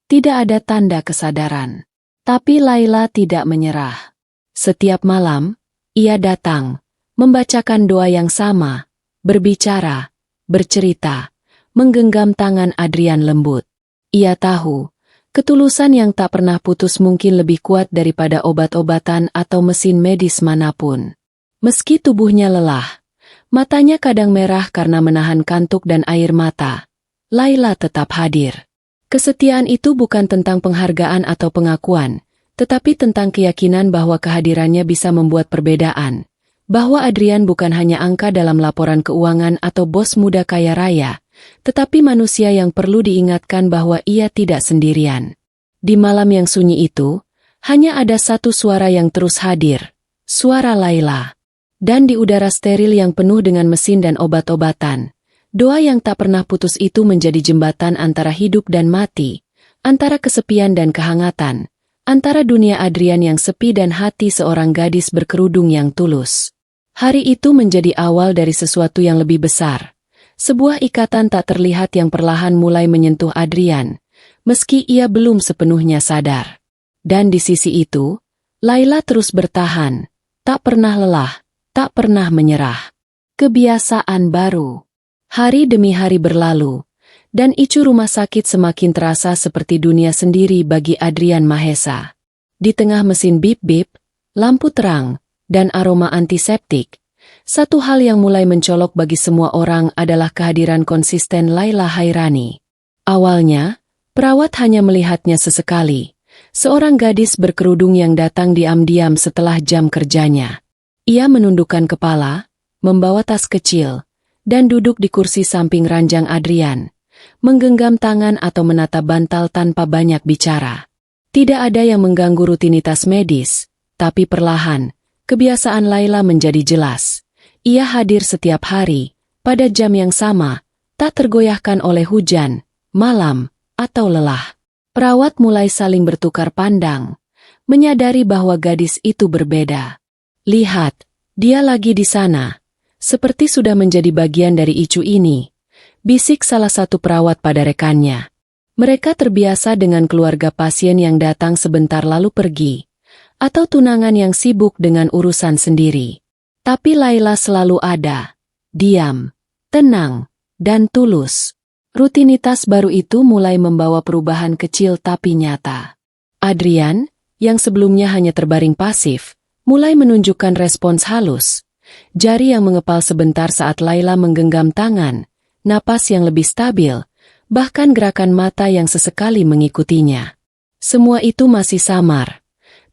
tidak ada tanda kesadaran. Tapi Laila tidak menyerah. Setiap malam, ia datang, membacakan doa yang sama, berbicara, bercerita, menggenggam tangan Adrian lembut. Ia tahu, ketulusan yang tak pernah putus mungkin lebih kuat daripada obat-obatan atau mesin medis manapun. Meski tubuhnya lelah, matanya kadang merah karena menahan kantuk dan air mata, Laila tetap hadir. Kesetiaan itu bukan tentang penghargaan atau pengakuan, tetapi tentang keyakinan bahwa kehadirannya bisa membuat perbedaan, bahwa Adrian bukan hanya angka dalam laporan keuangan atau bos muda kaya raya, tetapi manusia yang perlu diingatkan bahwa ia tidak sendirian. Di malam yang sunyi itu, hanya ada satu suara yang terus hadir, suara Laila. Dan di udara steril yang penuh dengan mesin dan obat-obatan, doa yang tak pernah putus itu menjadi jembatan antara hidup dan mati, antara kesepian dan kehangatan, antara dunia Adrian yang sepi dan hati seorang gadis berkerudung yang tulus. Hari itu menjadi awal dari sesuatu yang lebih besar. Sebuah ikatan tak terlihat yang perlahan mulai menyentuh Adrian, meski ia belum sepenuhnya sadar. Dan di sisi itu, Laila terus bertahan, tak pernah lelah, tak pernah menyerah. Kebiasaan baru. Hari demi hari berlalu, dan icu rumah sakit semakin terasa seperti dunia sendiri bagi Adrian Mahesa. Di tengah mesin bip-bip, lampu terang, dan aroma antiseptik, satu hal yang mulai mencolok bagi semua orang adalah kehadiran konsisten Laila Hairani. Awalnya, perawat hanya melihatnya sesekali, seorang gadis berkerudung yang datang diam-diam setelah jam kerjanya. Ia menundukkan kepala, membawa tas kecil, dan duduk di kursi samping ranjang Adrian, menggenggam tangan atau menatap bantal tanpa banyak bicara. Tidak ada yang mengganggu rutinitas medis, tapi perlahan, kebiasaan Laila menjadi jelas. Ia hadir setiap hari, pada jam yang sama, tak tergoyahkan oleh hujan, malam, atau lelah. Perawat mulai saling bertukar pandang, menyadari bahwa gadis itu berbeda. Lihat, dia lagi di sana. Seperti sudah menjadi bagian dari icu ini, bisik salah satu perawat pada rekannya. Mereka terbiasa dengan keluarga pasien yang datang sebentar lalu pergi, atau tunangan yang sibuk dengan urusan sendiri. Tapi Laila selalu ada, diam, tenang, dan tulus. Rutinitas baru itu mulai membawa perubahan kecil tapi nyata. Adrian, yang sebelumnya hanya terbaring pasif, mulai menunjukkan respons halus. Jari yang mengepal sebentar saat Laila menggenggam tangan, napas yang lebih stabil, bahkan gerakan mata yang sesekali mengikutinya. Semua itu masih samar,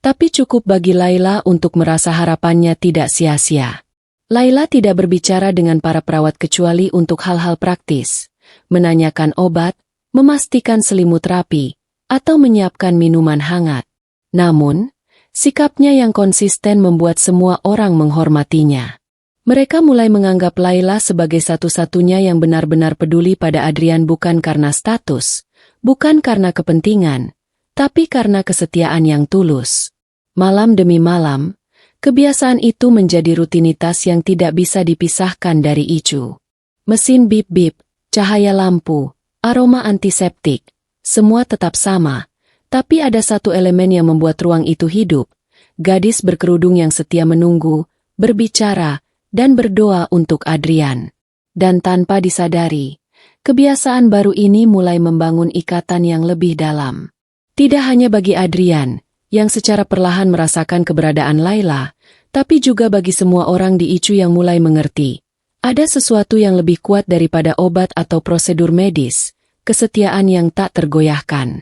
tapi cukup bagi Laila untuk merasa harapannya tidak sia-sia. Laila tidak berbicara dengan para perawat kecuali untuk hal-hal praktis, menanyakan obat, memastikan selimut rapi, atau menyiapkan minuman hangat. Namun, sikapnya yang konsisten membuat semua orang menghormatinya. Mereka mulai menganggap Laila sebagai satu-satunya yang benar-benar peduli pada Adrian, bukan karena status, bukan karena kepentingan, tapi karena kesetiaan yang tulus. Malam demi malam, kebiasaan itu menjadi rutinitas yang tidak bisa dipisahkan dari icu. Mesin bip-bip, cahaya lampu, aroma antiseptik, semua tetap sama. Tapi ada satu elemen yang membuat ruang itu hidup, gadis berkerudung yang setia menunggu, berbicara, dan berdoa untuk Adrian. Dan tanpa disadari, kebiasaan baru ini mulai membangun ikatan yang lebih dalam. Tidak hanya bagi Adrian, yang secara perlahan merasakan keberadaan Laila, tapi juga bagi semua orang di icu yang mulai mengerti. Ada sesuatu yang lebih kuat daripada obat atau prosedur medis, kesetiaan yang tak tergoyahkan.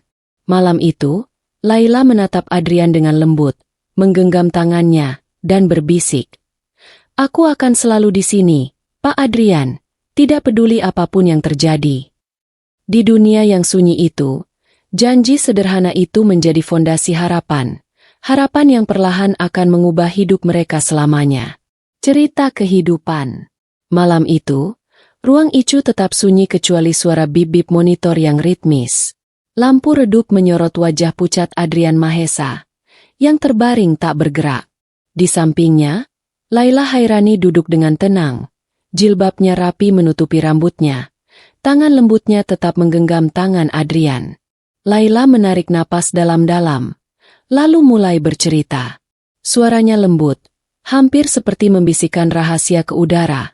Malam itu, Laila menatap Adrian dengan lembut, menggenggam tangannya, dan berbisik. "Aku akan selalu di sini, Pak Adrian, tidak peduli apapun yang terjadi." Di dunia yang sunyi itu, janji sederhana itu menjadi fondasi harapan. Harapan yang perlahan akan mengubah hidup mereka selamanya. Cerita kehidupan. Malam itu, ruang icu tetap sunyi kecuali suara bip-bip monitor yang ritmis. Lampu redup menyorot wajah pucat Adrian Mahesa, yang terbaring tak bergerak. Di sampingnya, Laila Hairani duduk dengan tenang, jilbabnya rapi menutupi rambutnya, tangan lembutnya tetap menggenggam tangan Adrian. Laila menarik napas dalam-dalam, lalu mulai bercerita. Suaranya lembut, hampir seperti membisikkan rahasia ke udara,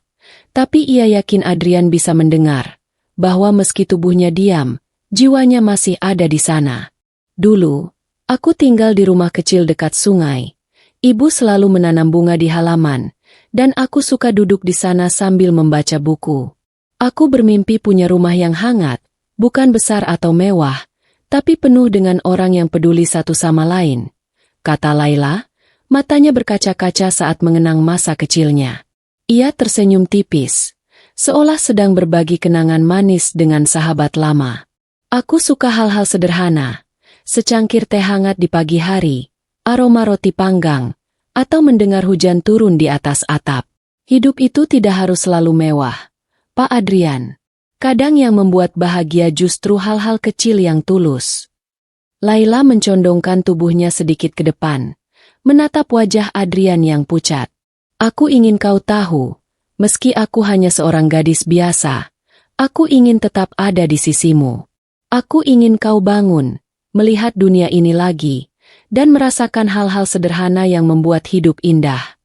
tapi ia yakin Adrian bisa mendengar, bahwa meski tubuhnya diam, jiwanya masih ada di sana. "Dulu, aku tinggal di rumah kecil dekat sungai. Ibu selalu menanam bunga di halaman, dan aku suka duduk di sana sambil membaca buku. Aku bermimpi punya rumah yang hangat, bukan besar atau mewah, tapi penuh dengan orang yang peduli satu sama lain," kata Laila, matanya berkaca-kaca saat mengenang masa kecilnya. Ia tersenyum tipis, seolah sedang berbagi kenangan manis dengan sahabat lama. "Aku suka hal-hal sederhana, secangkir teh hangat di pagi hari, aroma roti panggang, atau mendengar hujan turun di atas atap. Hidup itu tidak harus selalu mewah, Pak Adrian. Kadang yang membuat bahagia justru hal-hal kecil yang tulus." Laila mencondongkan tubuhnya sedikit ke depan, menatap wajah Adrian yang pucat. "Aku ingin kau tahu, meski aku hanya seorang gadis biasa, aku ingin tetap ada di sisimu. Aku ingin kau bangun, melihat dunia ini lagi, dan merasakan hal-hal sederhana yang membuat hidup indah."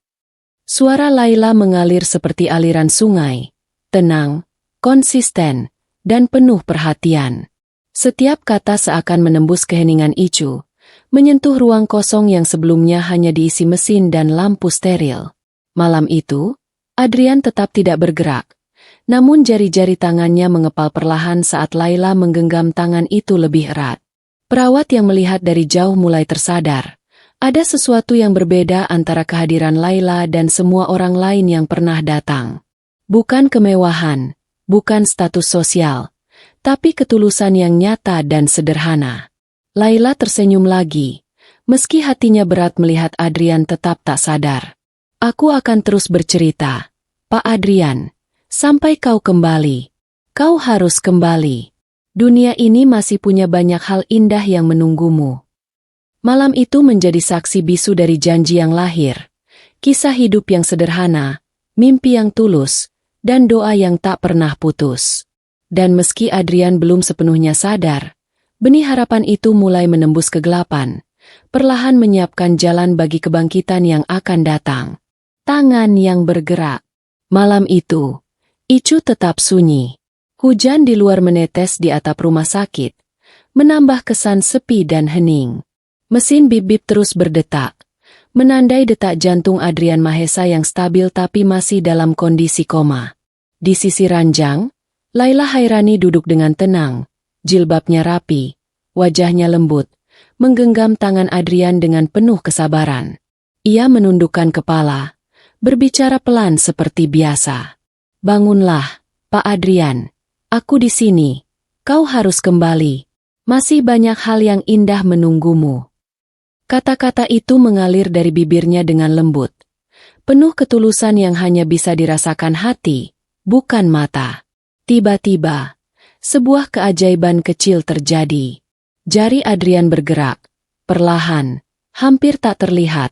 Suara Laila mengalir seperti aliran sungai, tenang, konsisten, dan penuh perhatian. Setiap kata seakan menembus keheningan icu, menyentuh ruang kosong yang sebelumnya hanya diisi mesin dan lampu steril. Malam itu, Adrian tetap tidak bergerak. Namun jari-jari tangannya mengepal perlahan saat Laila menggenggam tangan itu lebih erat. Perawat yang melihat dari jauh mulai tersadar. Ada sesuatu yang berbeda antara kehadiran Laila dan semua orang lain yang pernah datang. Bukan kemewahan, bukan status sosial, tapi ketulusan yang nyata dan sederhana. Laila tersenyum lagi, meski hatinya berat melihat Adrian tetap tak sadar. Aku akan terus bercerita, Pak Adrian, sampai kau kembali. Kau harus kembali. Dunia ini masih punya banyak hal indah yang menunggumu. Malam itu menjadi saksi bisu dari janji yang lahir, kisah hidup yang sederhana, mimpi yang tulus, dan doa yang tak pernah putus. Dan meski Adrian belum sepenuhnya sadar, benih harapan itu mulai menembus kegelapan, perlahan menyiapkan jalan bagi kebangkitan yang akan datang. Tangan yang bergerak. Malam itu, Icu tetap sunyi. Hujan di luar menetes di atap rumah sakit, menambah kesan sepi dan hening. Mesin bip-bip terus berdetak, menandai detak jantung Adrian Mahesa yang stabil tapi masih dalam kondisi koma. Di sisi ranjang, Laila Hairani duduk dengan tenang, jilbabnya rapi, wajahnya lembut, menggenggam tangan Adrian dengan penuh kesabaran. Ia menundukkan kepala, berbicara pelan seperti biasa. Bangunlah, Pak Adrian, aku di sini, kau harus kembali. Masih banyak hal yang indah menunggumu. Kata-kata itu mengalir dari bibirnya dengan lembut, penuh ketulusan yang hanya bisa dirasakan hati, bukan mata. Tiba-tiba, sebuah keajaiban kecil terjadi. Jari Adrian bergerak, perlahan, hampir tak terlihat,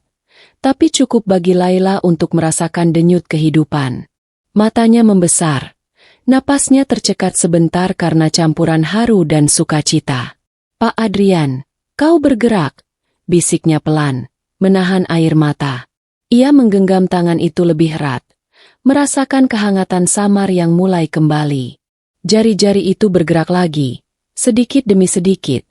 tapi cukup bagi Laila untuk merasakan denyut kehidupan. Matanya membesar, napasnya tercekat sebentar karena campuran haru dan sukacita. Pak Adrian, kau bergerak, bisiknya pelan, menahan air mata. Ia menggenggam tangan itu lebih erat, merasakan kehangatan samar yang mulai kembali. Jari-jari itu bergerak lagi, sedikit demi sedikit,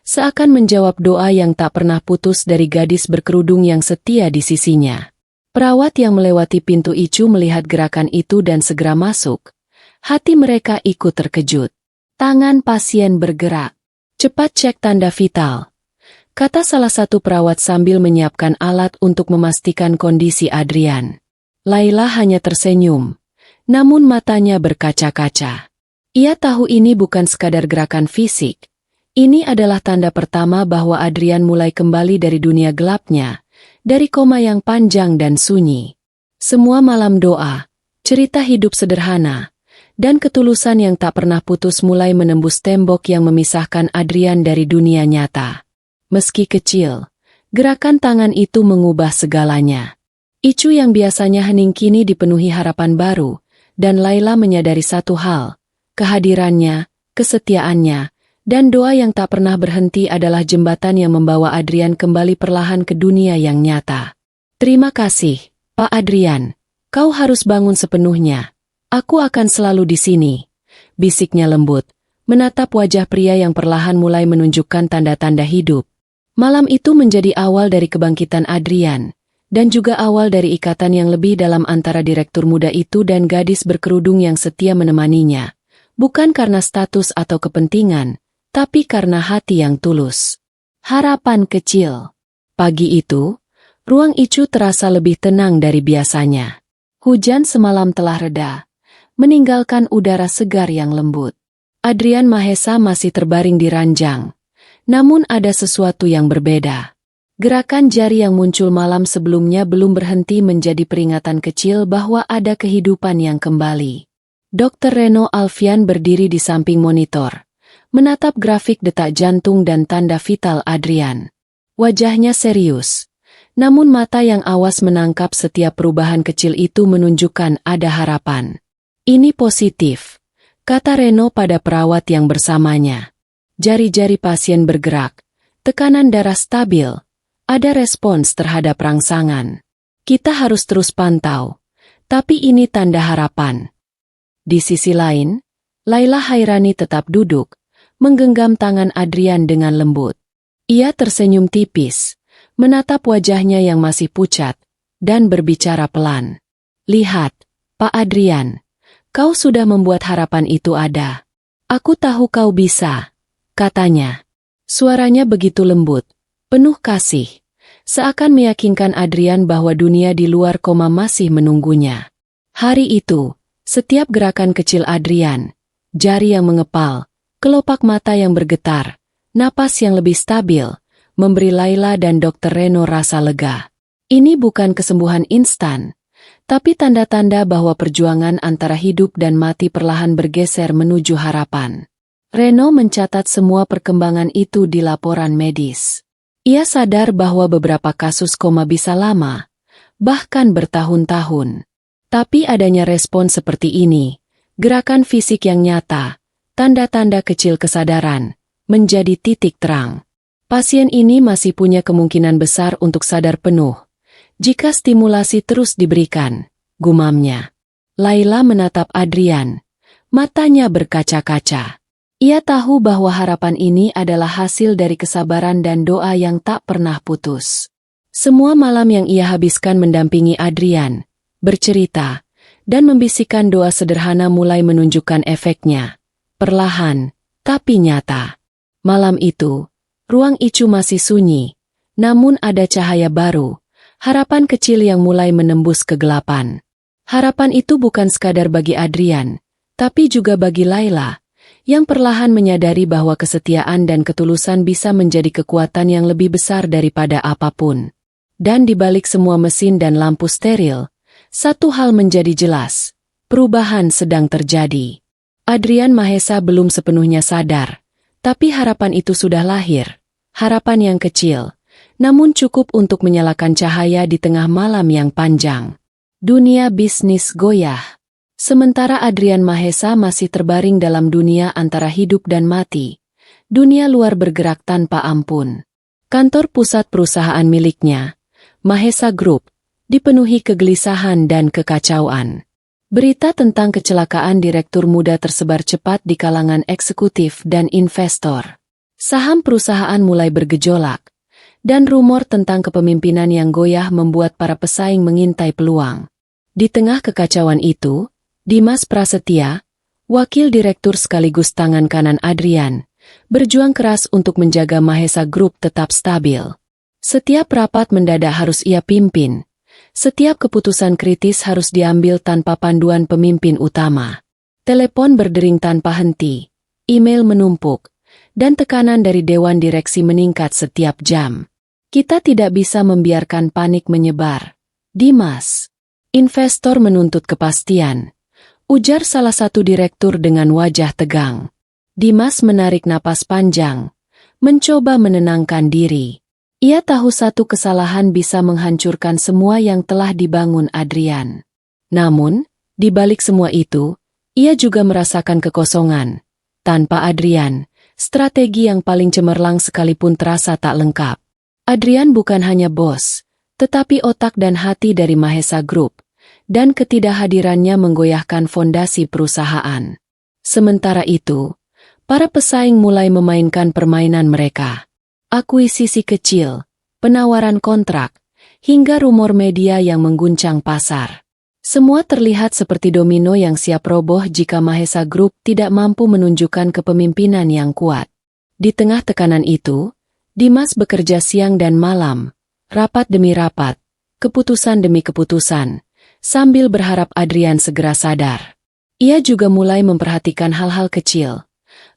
seakan menjawab doa yang tak pernah putus dari gadis berkerudung yang setia di sisinya. Perawat yang melewati pintu Icu melihat gerakan itu dan segera masuk. Hati mereka ikut terkejut. Tangan pasien bergerak. Cepat cek tanda vital, kata salah satu perawat sambil menyiapkan alat untuk memastikan kondisi Adrian. Laila hanya tersenyum, namun matanya berkaca-kaca. Ia tahu ini bukan sekadar gerakan fisik. Ini adalah tanda pertama bahwa Adrian mulai kembali dari dunia gelapnya, dari koma yang panjang dan sunyi. Semua malam doa, cerita hidup sederhana, dan ketulusan yang tak pernah putus mulai menembus tembok yang memisahkan Adrian dari dunia nyata. Meski kecil, gerakan tangan itu mengubah segalanya. Icu yang biasanya hening kini dipenuhi harapan baru, dan Laila menyadari satu hal, kehadirannya, kesetiaannya, dan doa yang tak pernah berhenti adalah jembatan yang membawa Adrian kembali perlahan ke dunia yang nyata. Terima kasih, Pak Adrian. Kau harus bangun sepenuhnya. Aku akan selalu di sini. Bisiknya lembut, menatap wajah pria yang perlahan mulai menunjukkan tanda-tanda hidup. Malam itu menjadi awal dari kebangkitan Adrian, dan juga awal dari ikatan yang lebih dalam antara direktur muda itu dan gadis berkerudung yang setia menemaninya. Bukan karena status atau kepentingan, tapi karena hati yang tulus. Harapan kecil. Pagi itu, ruang Icu terasa lebih tenang dari biasanya. Hujan semalam telah reda, meninggalkan udara segar yang lembut. Adrian Mahesa masih terbaring di ranjang, namun ada sesuatu yang berbeda. Gerakan jari yang muncul malam sebelumnya belum berhenti menjadi peringatan kecil bahwa ada kehidupan yang kembali. Dr. Reno Alfian berdiri di samping monitor, menatap grafik detak jantung dan tanda vital Adrian. Wajahnya serius, namun mata yang awas menangkap setiap perubahan kecil itu menunjukkan ada harapan. Ini positif, kata Reno pada perawat yang bersamanya. Jari-jari pasien bergerak, tekanan darah stabil, ada respons terhadap rangsangan. Kita harus terus pantau, tapi ini tanda harapan. Di sisi lain, Laila Hairani tetap duduk, menggenggam tangan Adrian dengan lembut. Ia tersenyum tipis, menatap wajahnya yang masih pucat, dan berbicara pelan. Lihat, Pak Adrian, kau sudah membuat harapan itu ada. Aku tahu kau bisa, katanya. Suaranya begitu lembut, penuh kasih, seakan meyakinkan Adrian bahwa dunia di luar koma masih menunggunya. Hari itu, Setiap gerakan kecil Adrian, jari yang mengepal, kelopak mata yang bergetar, napas yang lebih stabil, memberi Laila dan Dr. Reno rasa lega. Ini bukan kesembuhan instan, tapi tanda-tanda bahwa perjuangan antara hidup dan mati perlahan bergeser menuju harapan. Reno mencatat semua perkembangan itu di laporan medis. Ia sadar bahwa beberapa kasus koma bisa lama, bahkan bertahun-tahun. Tapi adanya respon seperti ini, gerakan fisik yang nyata, tanda-tanda kecil kesadaran, menjadi titik terang. Pasien ini masih punya kemungkinan besar untuk sadar penuh, jika stimulasi terus diberikan, gumamnya. Laila menatap Adrian, matanya berkaca-kaca. Ia tahu bahwa harapan ini adalah hasil dari kesabaran dan doa yang tak pernah putus. Semua malam yang ia habiskan mendampingi Adrian, bercerita, dan membisikkan doa sederhana mulai menunjukkan efeknya. Perlahan, tapi nyata. Malam itu, ruang ICU masih sunyi, namun ada cahaya baru, harapan kecil yang mulai menembus kegelapan. Harapan itu bukan sekadar bagi Adrian, tapi juga bagi Laila, yang perlahan menyadari bahwa kesetiaan dan ketulusan bisa menjadi kekuatan yang lebih besar daripada apapun. Dan di balik semua mesin dan lampu steril, satu hal menjadi jelas, perubahan sedang terjadi. Adrian Mahesa belum sepenuhnya sadar, tapi harapan itu sudah lahir. Harapan yang kecil, namun cukup untuk menyalakan cahaya di tengah malam yang panjang. Dunia bisnis goyah. Sementara Adrian Mahesa masih terbaring dalam dunia antara hidup dan mati. Dunia luar bergerak tanpa ampun. Kantor pusat perusahaan miliknya, Mahesa Group, dipenuhi kegelisahan dan kekacauan. Berita tentang kecelakaan direktur muda tersebar cepat di kalangan eksekutif dan investor. Saham perusahaan mulai bergejolak, dan rumor tentang kepemimpinan yang goyah membuat para pesaing mengintai peluang. Di tengah kekacauan itu, Dimas Prasetya, wakil direktur sekaligus tangan kanan Adrian, berjuang keras untuk menjaga Mahesa Group tetap stabil. Setiap rapat mendadak harus ia pimpin. Setiap keputusan kritis harus diambil tanpa panduan pemimpin utama. Telepon berdering tanpa henti, email menumpuk, dan tekanan dari dewan direksi meningkat setiap jam. Kita tidak bisa membiarkan panik menyebar. Dimas, investor menuntut kepastian, ujar salah satu direktur dengan wajah tegang. Dimas menarik napas panjang, mencoba menenangkan diri. Ia tahu satu kesalahan bisa menghancurkan semua yang telah dibangun Adrian. Namun, di balik semua itu, ia juga merasakan kekosongan. Tanpa Adrian, strategi yang paling cemerlang sekalipun terasa tak lengkap. Adrian bukan hanya bos, tetapi otak dan hati dari Mahesa Group, dan ketidakhadirannya menggoyahkan fondasi perusahaan. Sementara itu, para pesaing mulai memainkan permainan mereka. Akuisisi kecil, penawaran kontrak, hingga rumor media yang mengguncang pasar. Semua terlihat seperti domino yang siap roboh jika Mahesa Group tidak mampu menunjukkan kepemimpinan yang kuat. Di tengah tekanan itu, Dimas bekerja siang dan malam, rapat demi rapat, keputusan demi keputusan, sambil berharap Adrian segera sadar. Ia juga mulai memperhatikan hal-hal kecil.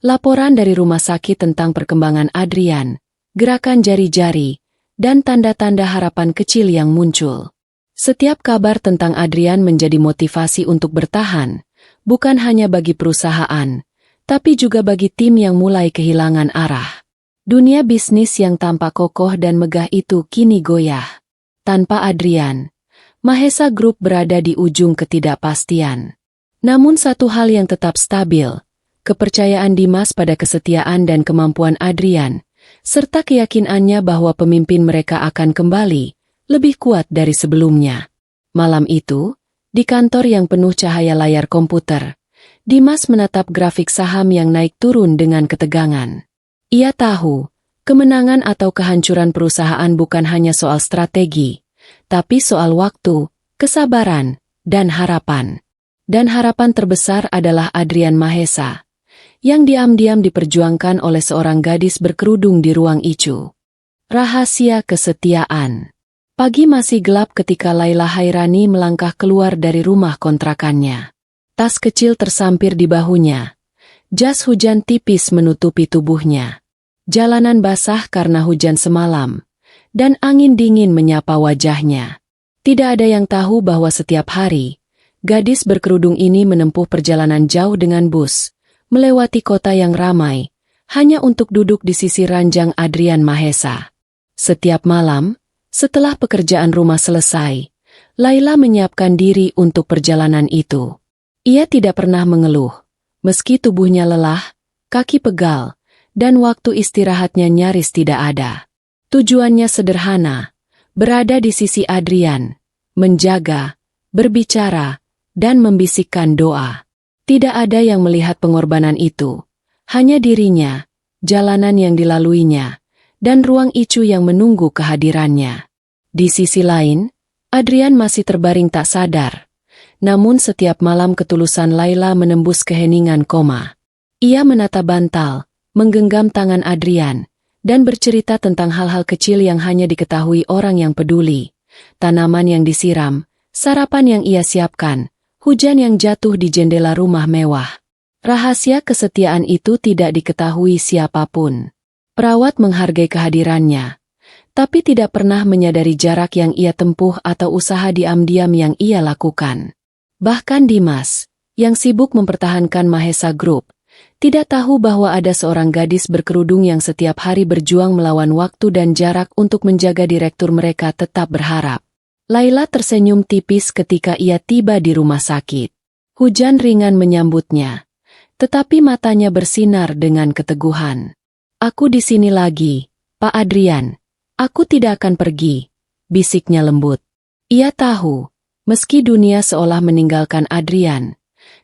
Laporan dari rumah sakit tentang perkembangan Adrian, gerakan jari-jari, dan tanda-tanda harapan kecil yang muncul. Setiap kabar tentang Adrian menjadi motivasi untuk bertahan, bukan hanya bagi perusahaan, tapi juga bagi tim yang mulai kehilangan arah. Dunia bisnis yang tampak kokoh dan megah itu kini goyah. Tanpa Adrian, Mahesa Group berada di ujung ketidakpastian. Namun satu hal yang tetap stabil, kepercayaan Dimas pada kesetiaan dan kemampuan Adrian, serta keyakinannya bahwa pemimpin mereka akan kembali, lebih kuat dari sebelumnya. Malam itu, di kantor yang penuh cahaya layar komputer, Dimas menatap grafik saham yang naik turun dengan ketegangan. Ia tahu, kemenangan atau kehancuran perusahaan bukan hanya soal strategi, tapi soal waktu, kesabaran, dan harapan. Dan harapan terbesar adalah Adrian Mahesa, yang diam-diam diperjuangkan oleh seorang gadis berkerudung di ruang ICU. Rahasia kesetiaan. Pagi masih gelap ketika Laila Hairani melangkah keluar dari rumah kontrakannya. Tas kecil tersampir di bahunya. Jas hujan tipis menutupi tubuhnya. Jalanan basah karena hujan semalam, dan angin dingin menyapa wajahnya. Tidak ada yang tahu bahwa setiap hari, gadis berkerudung ini menempuh perjalanan jauh dengan bus, melewati kota yang ramai, hanya untuk duduk di sisi ranjang Adrian Mahesa. Setiap malam, setelah pekerjaan rumah selesai, Laila menyiapkan diri untuk perjalanan itu. Ia tidak pernah mengeluh, meski tubuhnya lelah, kaki pegal, dan waktu istirahatnya nyaris tidak ada. Tujuannya sederhana, berada di sisi Adrian, menjaga, berbicara, dan membisikkan doa. Tidak ada yang melihat pengorbanan itu, hanya dirinya, jalanan yang dilaluinya, dan ruang Icu yang menunggu kehadirannya. Di sisi lain, Adrian masih terbaring tak sadar, namun setiap malam ketulusan Laila menembus keheningan koma. Ia menata bantal, menggenggam tangan Adrian, dan bercerita tentang hal-hal kecil yang hanya diketahui orang yang peduli. Tanaman yang disiram, sarapan yang ia siapkan, hujan yang jatuh di jendela rumah mewah. Rahasia kesetiaan itu tidak diketahui siapapun. Perawat menghargai kehadirannya, tapi tidak pernah menyadari jarak yang ia tempuh atau usaha diam-diam yang ia lakukan. Bahkan Dimas, yang sibuk mempertahankan Mahesa Group, tidak tahu bahwa ada seorang gadis berkerudung yang setiap hari berjuang melawan waktu dan jarak untuk menjaga direktur mereka tetap berharap. Laila tersenyum tipis ketika ia tiba di rumah sakit. Hujan ringan menyambutnya, tetapi matanya bersinar dengan keteguhan. "Aku di sini lagi, Pak Adrian. Aku tidak akan pergi," bisiknya lembut. Ia tahu, meski dunia seolah meninggalkan Adrian,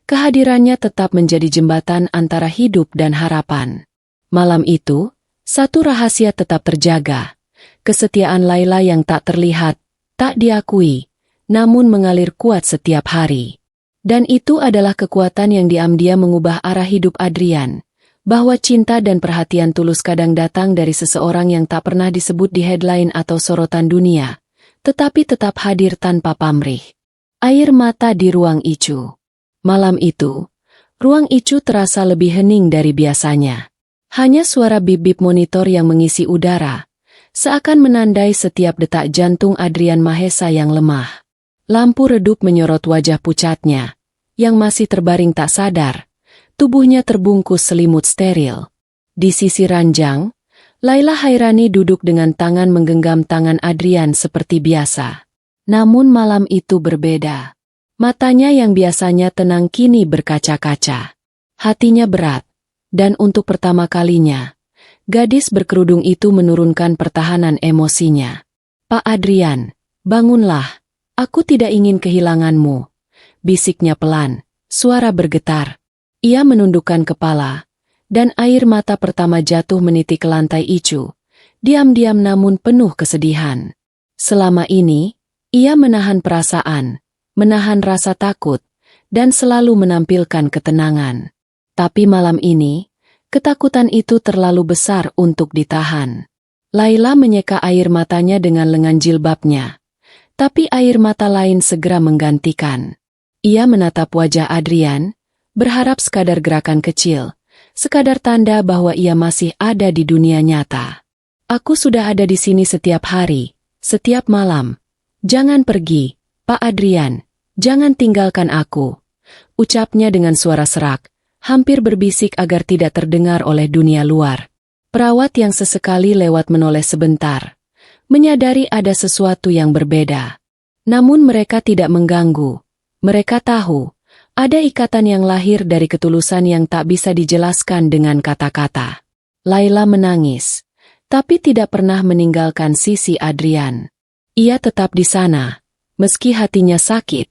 kehadirannya tetap menjadi jembatan antara hidup dan harapan. Malam itu, satu rahasia tetap terjaga. Kesetiaan Laila yang tak terlihat, tak diakui, namun mengalir kuat setiap hari. Dan itu adalah kekuatan yang diam-diam mengubah arah hidup Adrian. Bahwa cinta dan perhatian tulus kadang datang dari seseorang yang tak pernah disebut di headline atau sorotan dunia, tetapi tetap hadir tanpa pamrih. Air mata di ruang Icu. Malam itu, ruang Icu terasa lebih hening dari biasanya. Hanya suara bip-bip monitor yang mengisi udara, seakan menandai setiap detak jantung Adrian Mahesa yang lemah. Lampu redup menyorot wajah pucatnya, yang masih terbaring tak sadar. Tubuhnya terbungkus selimut steril. Di sisi ranjang, Laila Hairani duduk dengan tangan menggenggam tangan Adrian seperti biasa. Namun malam itu berbeda. Matanya yang biasanya tenang kini berkaca-kaca. Hatinya berat, dan untuk pertama kalinya, gadis berkerudung itu menurunkan pertahanan emosinya. "Pak Adrian, bangunlah. Aku tidak ingin kehilanganmu," bisiknya pelan, suara bergetar. Ia menundukkan kepala, dan air mata pertama jatuh menitik ke lantai Icu, diam-diam namun penuh kesedihan. Selama ini, ia menahan perasaan, menahan rasa takut, dan selalu menampilkan ketenangan. Tapi malam ini, ketakutan itu terlalu besar untuk ditahan. Laila menyeka air matanya dengan lengan jilbabnya, tapi air mata lain segera menggantikan. Ia menatap wajah Adrian, berharap sekadar gerakan kecil, sekadar tanda bahwa ia masih ada di dunia nyata. "Aku sudah ada di sini setiap hari, setiap malam. Jangan pergi, Pak Adrian, jangan tinggalkan aku," ucapnya dengan suara serak, hampir berbisik agar tidak terdengar oleh dunia luar. Perawat yang sesekali lewat menoleh sebentar, menyadari ada sesuatu yang berbeda. Namun mereka tidak mengganggu. Mereka tahu, ada ikatan yang lahir dari ketulusan yang tak bisa dijelaskan dengan kata-kata. Laila menangis, tapi tidak pernah meninggalkan sisi Adrian. Ia tetap di sana, meski hatinya sakit,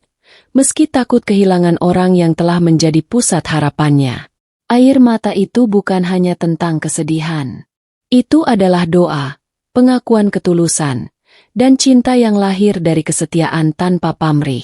meski takut kehilangan orang yang telah menjadi pusat harapannya. Air mata itu bukan hanya tentang kesedihan. Itu adalah doa, pengakuan ketulusan, dan cinta yang lahir dari kesetiaan tanpa pamrih.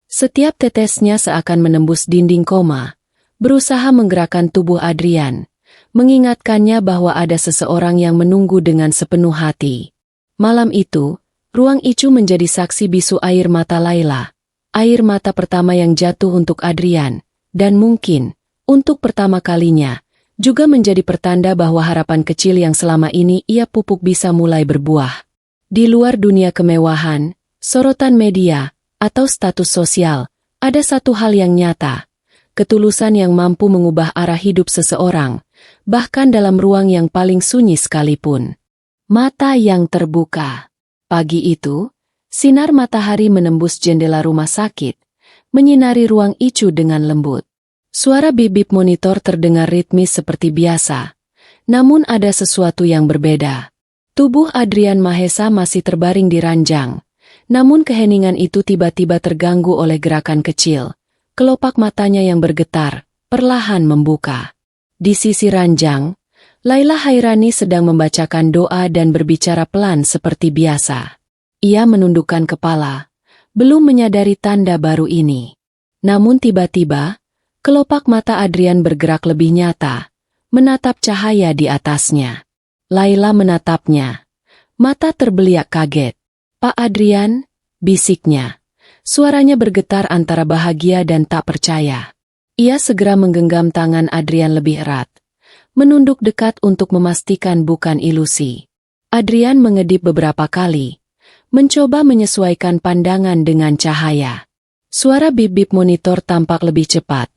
Setiap tetesnya seakan menembus dinding koma, berusaha menggerakkan tubuh Adrian, mengingatkannya bahwa ada seseorang yang menunggu dengan sepenuh hati. Malam itu, ruang Icu menjadi saksi bisu air mata Laila, air mata pertama yang jatuh untuk Adrian, Dan mungkin, untuk pertama kalinya, juga menjadi pertanda bahwa harapan kecil yang selama ini ia pupuk bisa mulai berbuah. Di luar dunia kemewahan, sorotan media, atau status sosial, ada satu hal yang nyata. Ketulusan yang mampu mengubah arah hidup seseorang, bahkan dalam ruang yang paling sunyi sekalipun. Mata yang terbuka. Pagi itu, sinar matahari menembus jendela rumah sakit, menyinari ruang Icu dengan lembut. Suara bip-bip monitor terdengar ritmis seperti biasa, namun ada sesuatu yang berbeda. Tubuh Adrian Mahesa masih terbaring di ranjang, namun keheningan itu tiba-tiba terganggu oleh gerakan kecil. Kelopak matanya yang bergetar, perlahan membuka. Di sisi ranjang, Laila Hairani sedang membacakan doa dan berbicara pelan seperti biasa. Ia menundukkan kepala, belum menyadari tanda baru ini. Namun tiba-tiba, kelopak mata Adrian bergerak lebih nyata, menatap cahaya di atasnya. Laila menatapnya. Mata terbeliak kaget. "Pak Adrian," bisiknya. Suaranya bergetar antara bahagia dan tak percaya. Ia segera menggenggam tangan Adrian lebih erat, menunduk dekat untuk memastikan bukan ilusi. Adrian mengedip beberapa kali, mencoba menyesuaikan pandangan dengan cahaya. Suara bip-bip monitor tampak lebih cepat,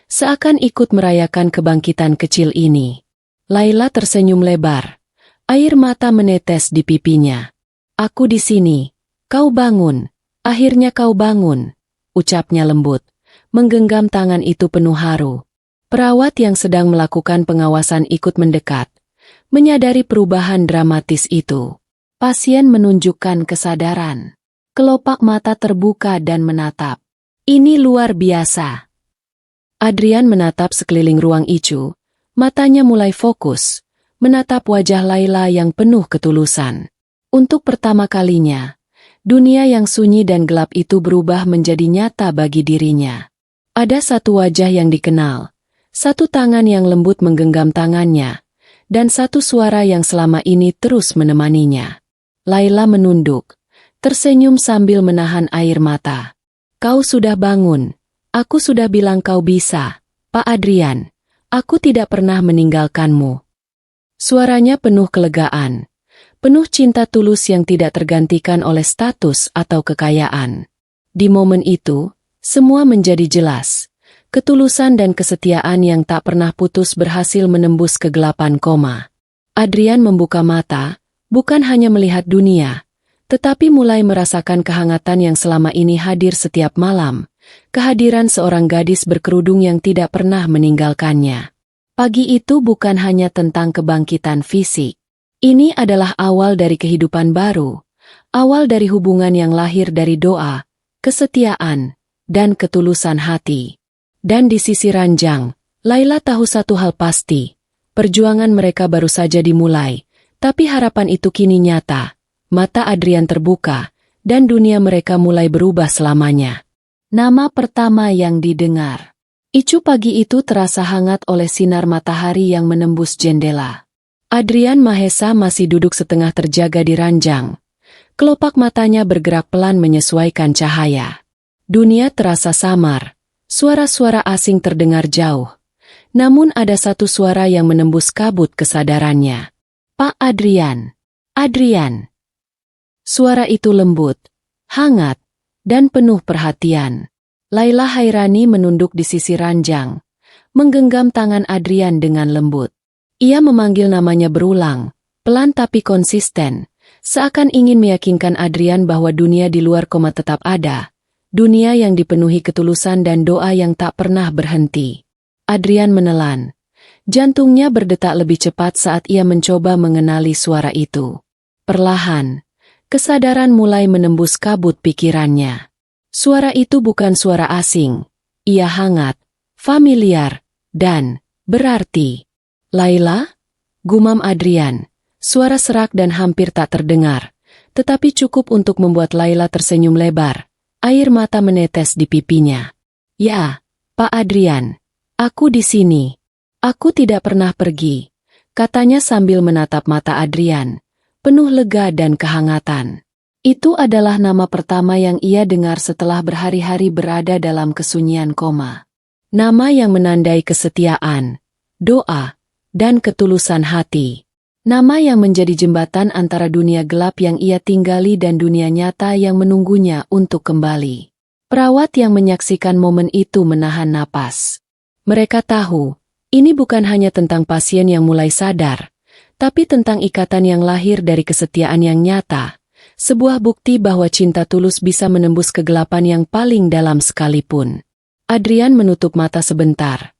seakan ikut merayakan kebangkitan kecil ini. Laila tersenyum lebar, air mata menetes di pipinya. "Aku di sini, kau bangun. Akhirnya kau bangun," ucapnya lembut, menggenggam tangan itu penuh haru. Perawat yang sedang melakukan pengawasan ikut mendekat, menyadari perubahan dramatis itu. Pasien menunjukkan kesadaran. Kelopak mata terbuka dan menatap. "Ini luar biasa." Adrian menatap sekeliling ruang Icu, matanya mulai fokus, menatap wajah Laila yang penuh ketulusan. Untuk pertama kalinya, dunia yang sunyi dan gelap itu berubah menjadi nyata bagi dirinya. Ada satu wajah yang dikenal, satu tangan yang lembut menggenggam tangannya, dan satu suara yang selama ini terus menemaninya. Laila menunduk, tersenyum sambil menahan air mata. "Kau sudah bangun. Aku sudah bilang kau bisa, Pak Adrian. Aku tidak pernah meninggalkanmu." Suaranya penuh kelegaan, penuh cinta tulus yang tidak tergantikan oleh status atau kekayaan. Di momen itu, semua menjadi jelas. Ketulusan dan kesetiaan yang tak pernah putus berhasil menembus kegelapan koma. Adrian membuka mata, bukan hanya melihat dunia, tetapi mulai merasakan kehangatan yang selama ini hadir setiap malam, kehadiran seorang gadis berkerudung yang tidak pernah meninggalkannya. Pagi itu bukan hanya tentang kebangkitan fisik. Ini adalah awal dari kehidupan baru, awal dari hubungan yang lahir dari doa, kesetiaan, dan ketulusan hati. Dan di sisi ranjang, Laila tahu satu hal pasti, perjuangan mereka baru saja dimulai, tapi harapan itu kini nyata. Mata Adrian terbuka, dan dunia mereka mulai berubah selamanya. Nama pertama yang didengar. Icu pagi itu terasa hangat oleh sinar matahari yang menembus jendela. Adrian Mahesa masih duduk setengah terjaga di ranjang. Kelopak matanya bergerak pelan menyesuaikan cahaya. Dunia terasa samar. Suara-suara asing terdengar jauh. Namun ada satu suara yang menembus kabut kesadarannya. "Pak Adrian. Adrian." Suara itu lembut, hangat, dan penuh perhatian. Laila Hairani menunduk di sisi ranjang, menggenggam tangan Adrian dengan lembut. Ia memanggil namanya berulang, pelan tapi konsisten, seakan ingin meyakinkan Adrian bahwa dunia di luar koma tetap ada, dunia yang dipenuhi ketulusan dan doa yang tak pernah berhenti. Adrian menelan. Jantungnya berdetak lebih cepat saat ia mencoba mengenali suara itu. Perlahan, kesadaran mulai menembus kabut pikirannya. Suara itu bukan suara asing, ia hangat, familiar, dan berarti. "Laila?" gumam Adrian. Suara serak dan hampir tak terdengar, tetapi cukup untuk membuat Laila tersenyum lebar. Air mata menetes di pipinya. "Ya, Pak Adrian, aku di sini. Aku tidak pernah pergi," katanya sambil menatap mata Adrian, penuh lega dan kehangatan. Itu adalah nama pertama yang ia dengar setelah berhari-hari berada dalam kesunyian koma. Nama yang menandai kesetiaan, doa, dan ketulusan hati. Nama yang menjadi jembatan antara dunia gelap yang ia tinggali dan dunia nyata yang menunggunya untuk kembali. Perawat yang menyaksikan momen itu menahan napas. Mereka tahu, ini bukan hanya tentang pasien yang mulai sadar, tapi tentang ikatan yang lahir dari kesetiaan yang nyata, sebuah bukti bahwa cinta tulus bisa menembus kegelapan yang paling dalam sekalipun. Adrian menutup mata sebentar,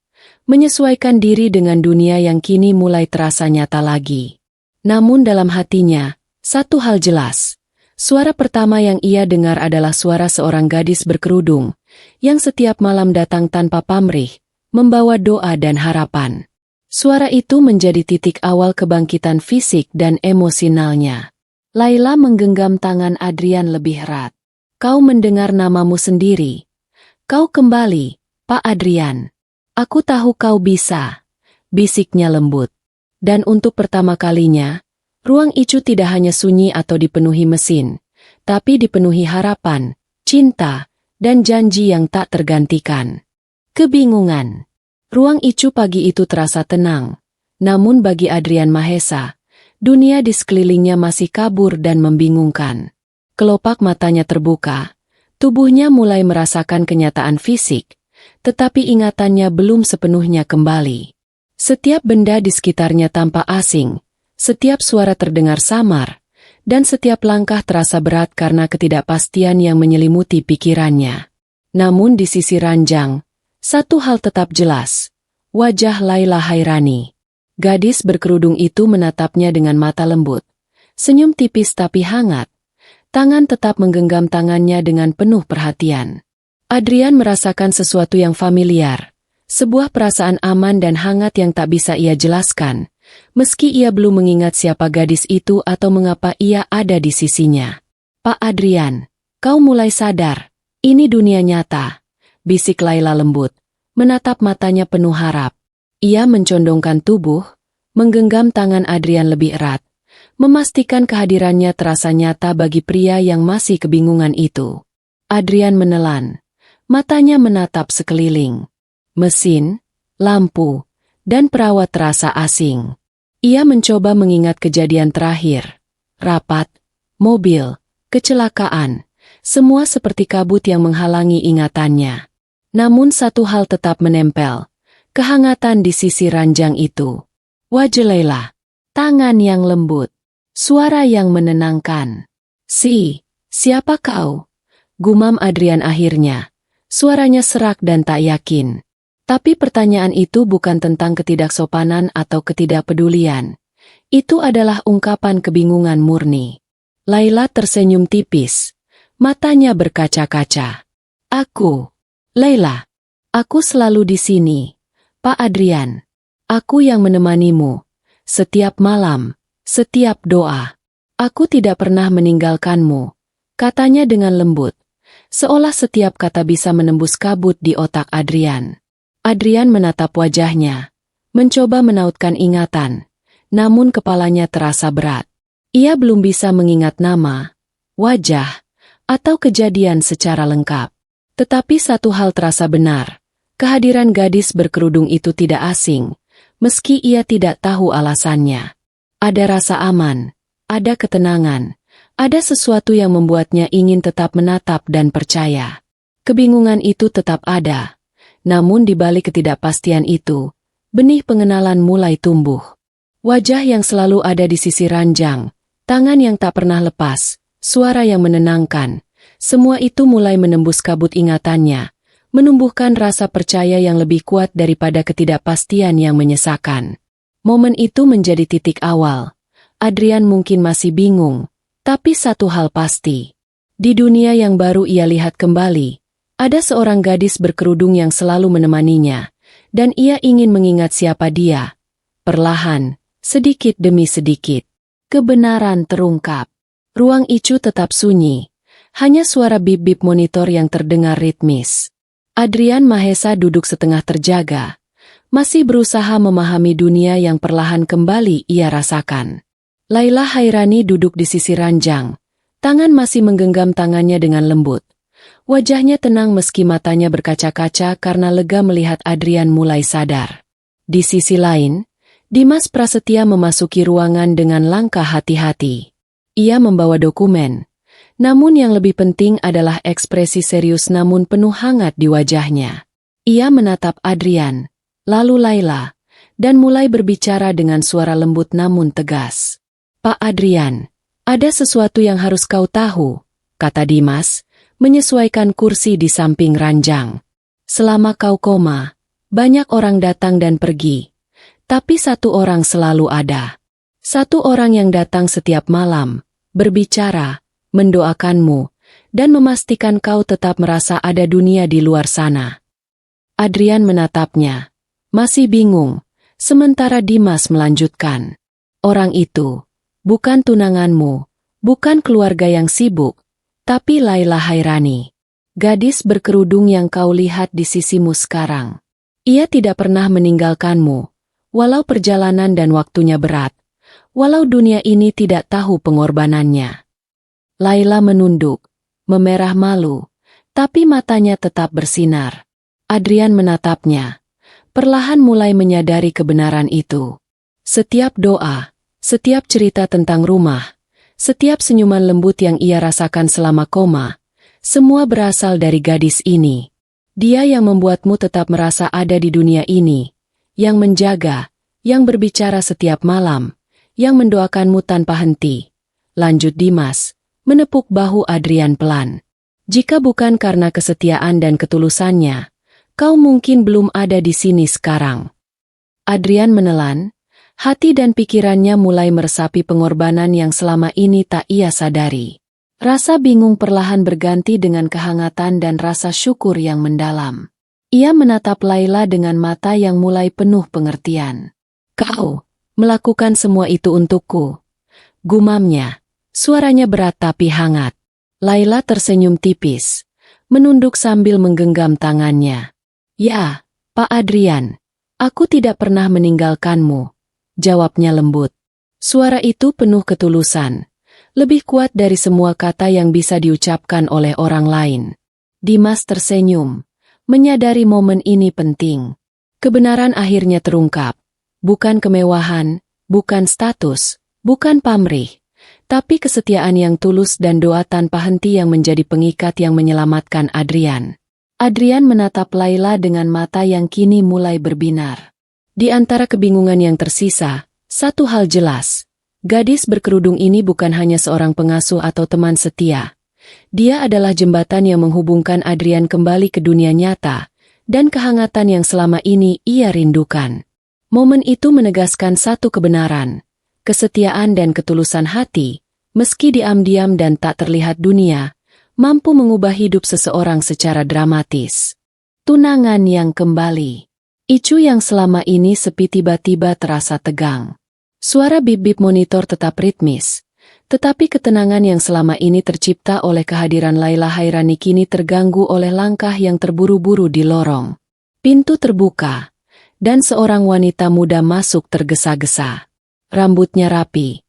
menyesuaikan diri dengan dunia yang kini mulai terasa nyata lagi. Namun dalam hatinya, satu hal jelas. Suara pertama yang ia dengar adalah suara seorang gadis berkerudung, yang setiap malam datang tanpa pamrih, membawa doa dan harapan. Suara itu menjadi titik awal kebangkitan fisik dan emosionalnya. Laila menggenggam tangan Adrian lebih erat. Kau mendengar namamu sendiri. Kau kembali, Pak Adrian. Aku tahu kau bisa, bisiknya lembut. Dan untuk pertama kalinya, ruang Icu tidak hanya sunyi atau dipenuhi mesin, tapi dipenuhi harapan, cinta, dan janji yang tak tergantikan. Kebingungan. Ruang Icu pagi itu terasa tenang, namun bagi Adrian Mahesa, dunia di sekelilingnya masih kabur dan membingungkan. Kelopak matanya terbuka, tubuhnya mulai merasakan kenyataan fisik, tetapi ingatannya belum sepenuhnya kembali. Setiap benda di sekitarnya tampak asing, setiap suara terdengar samar, dan setiap langkah terasa berat karena ketidakpastian yang menyelimuti pikirannya. Namun di sisi ranjang, satu hal tetap jelas, wajah Laila Hairani. Gadis berkerudung itu menatapnya dengan mata lembut, senyum tipis tapi hangat, tangan tetap menggenggam tangannya dengan penuh perhatian. Adrian merasakan sesuatu yang familiar, sebuah perasaan aman dan hangat yang tak bisa ia jelaskan, meski ia belum mengingat siapa gadis itu atau mengapa ia ada di sisinya. Pak Adrian, kau mulai sadar, ini dunia nyata, bisik Laila lembut, menatap matanya penuh harap. Ia mencondongkan tubuh, menggenggam tangan Adrian lebih erat, memastikan kehadirannya terasa nyata bagi pria yang masih kebingungan itu. Adrian menelan, matanya menatap sekeliling. Mesin, lampu, dan perawat terasa asing. Ia mencoba mengingat kejadian terakhir. Rapat, mobil, kecelakaan, semua seperti kabut yang menghalangi ingatannya. Namun satu hal tetap menempel, kehangatan di sisi ranjang itu. Wajah Laila, tangan yang lembut, suara yang menenangkan. Siapa kau? Gumam Adrian akhirnya. Suaranya serak dan tak yakin. Tapi pertanyaan itu bukan tentang ketidaksopanan atau ketidakpedulian. Itu adalah ungkapan kebingungan murni. Laila tersenyum tipis. Matanya berkaca-kaca. Aku, Laila. Aku selalu di sini. Pak Adrian. Aku yang menemanimu. Setiap malam, setiap doa. Aku tidak pernah meninggalkanmu. Katanya dengan lembut. Seolah setiap kata bisa menembus kabut di otak Adrian. Adrian menatap wajahnya, mencoba menautkan ingatan, namun kepalanya terasa berat. Ia belum bisa mengingat nama, wajah, atau kejadian secara lengkap. Tetapi satu hal terasa benar, kehadiran gadis berkerudung itu tidak asing, meski ia tidak tahu alasannya. Ada rasa aman, ada ketenangan, ada sesuatu yang membuatnya ingin tetap menatap dan percaya. Kebingungan itu tetap ada. Namun di balik ketidakpastian itu, benih pengenalan mulai tumbuh. Wajah yang selalu ada di sisi ranjang, tangan yang tak pernah lepas, suara yang menenangkan, semua itu mulai menembus kabut ingatannya, menumbuhkan rasa percaya yang lebih kuat daripada ketidakpastian yang menyesakan. Momen itu menjadi titik awal. Adrian mungkin masih bingung, tapi satu hal pasti. Di dunia yang baru ia lihat kembali, ada seorang gadis berkerudung yang selalu menemaninya, dan ia ingin mengingat siapa dia. Perlahan, sedikit demi sedikit, kebenaran terungkap. Ruang Icu tetap sunyi, hanya suara bip-bip monitor yang terdengar ritmis. Adrian Mahesa duduk setengah terjaga, masih berusaha memahami dunia yang perlahan kembali ia rasakan. Laila Hairani duduk di sisi ranjang, tangan masih menggenggam tangannya dengan lembut. Wajahnya tenang meski matanya berkaca-kaca karena lega melihat Adrian mulai sadar. Di sisi lain, Dimas Prasetya memasuki ruangan dengan langkah hati-hati. Ia membawa dokumen, namun yang lebih penting adalah ekspresi serius namun penuh hangat di wajahnya. Ia menatap Adrian, lalu Laila, dan mulai berbicara dengan suara lembut namun tegas. "Pak Adrian, ada sesuatu yang harus kau tahu," kata Dimas, menyesuaikan kursi di samping ranjang. "Selama kau koma, banyak orang datang dan pergi. Tapi satu orang selalu ada. Satu orang yang datang setiap malam, berbicara, mendoakanmu, dan memastikan kau tetap merasa ada dunia di luar sana." Adrian menatapnya, masih bingung, sementara Dimas melanjutkan. "Orang itu, bukan tunanganmu, bukan keluarga yang sibuk, tapi Laila Hairani, gadis berkerudung yang kau lihat di sisimu sekarang. Ia tidak pernah meninggalkanmu, walau perjalanan dan waktunya berat, walau dunia ini tidak tahu pengorbanannya." Laila menunduk, memerah malu, tapi matanya tetap bersinar. Adrian menatapnya, perlahan mulai menyadari kebenaran itu. Setiap doa, setiap cerita tentang rumah, setiap senyuman lembut yang ia rasakan selama koma, semua berasal dari gadis ini. Dia yang membuatmu tetap merasa ada di dunia ini, yang menjaga, yang berbicara setiap malam, yang mendoakanmu tanpa henti. Lanjut Dimas, menepuk bahu Adrian pelan. "Jika bukan karena kesetiaan dan ketulusannya, kau mungkin belum ada di sini sekarang." Adrian menelan, hati dan pikirannya mulai meresapi pengorbanan yang selama ini tak ia sadari. Rasa bingung perlahan berganti dengan kehangatan dan rasa syukur yang mendalam. Ia menatap Laila dengan mata yang mulai penuh pengertian. "Kau melakukan semua itu untukku," gumamnya, suaranya berat tapi hangat. Laila tersenyum tipis, menunduk sambil menggenggam tangannya. "Ya, Pak Adrian, aku tidak pernah meninggalkanmu," jawabnya lembut. Suara itu penuh ketulusan, lebih kuat dari semua kata yang bisa diucapkan oleh orang lain. Dimas tersenyum, menyadari momen ini penting. Kebenaran akhirnya terungkap. Bukan kemewahan, bukan status, bukan pamrih, tapi kesetiaan yang tulus dan doa tanpa henti yang menjadi pengikat yang menyelamatkan Adrian. Adrian menatap Laila dengan mata yang kini mulai berbinar. Di antara kebingungan yang tersisa, satu hal jelas. Gadis berkerudung ini bukan hanya seorang pengasuh atau teman setia. Dia adalah jembatan yang menghubungkan Adrian kembali ke dunia nyata, dan kehangatan yang selama ini ia rindukan. Momen itu menegaskan satu kebenaran, kesetiaan dan ketulusan hati, meski diam-diam dan tak terlihat dunia, mampu mengubah hidup seseorang secara dramatis. Tunangan yang kembali. Icu yang selama ini sepi tiba-tiba terasa tegang. Suara bip-bip monitor tetap ritmis, tetapi ketenangan yang selama ini tercipta oleh kehadiran Laila Hairani kini terganggu oleh langkah yang terburu-buru di lorong. Pintu terbuka, dan seorang wanita muda masuk tergesa-gesa. Rambutnya rapi,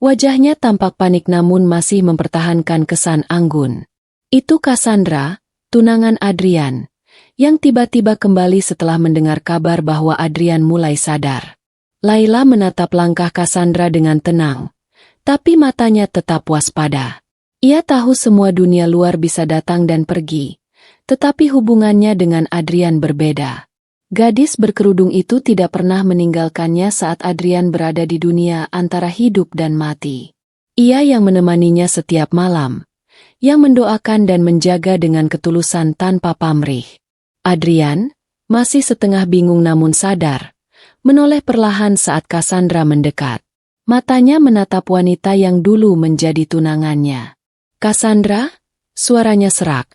wajahnya tampak panik namun masih mempertahankan kesan anggun. Itu Cassandra, tunangan Adrian, yang tiba-tiba kembali setelah mendengar kabar bahwa Adrian mulai sadar. Laila menatap langkah Cassandra dengan tenang, tapi matanya tetap waspada. Ia tahu semua dunia luar bisa datang dan pergi, tetapi hubungannya dengan Adrian berbeda. Gadis berkerudung itu tidak pernah meninggalkannya saat Adrian berada di dunia antara hidup dan mati. Ia yang menemaninya setiap malam, yang mendoakan dan menjaga dengan ketulusan tanpa pamrih. Adrian, masih setengah bingung namun sadar, menoleh perlahan saat Cassandra mendekat. Matanya menatap wanita yang dulu menjadi tunangannya. "Cassandra?" Suaranya serak,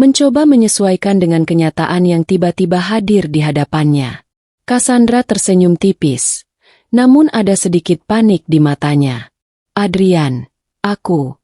mencoba menyesuaikan dengan kenyataan yang tiba-tiba hadir di hadapannya. Cassandra tersenyum tipis, namun ada sedikit panik di matanya. "Adrian, aku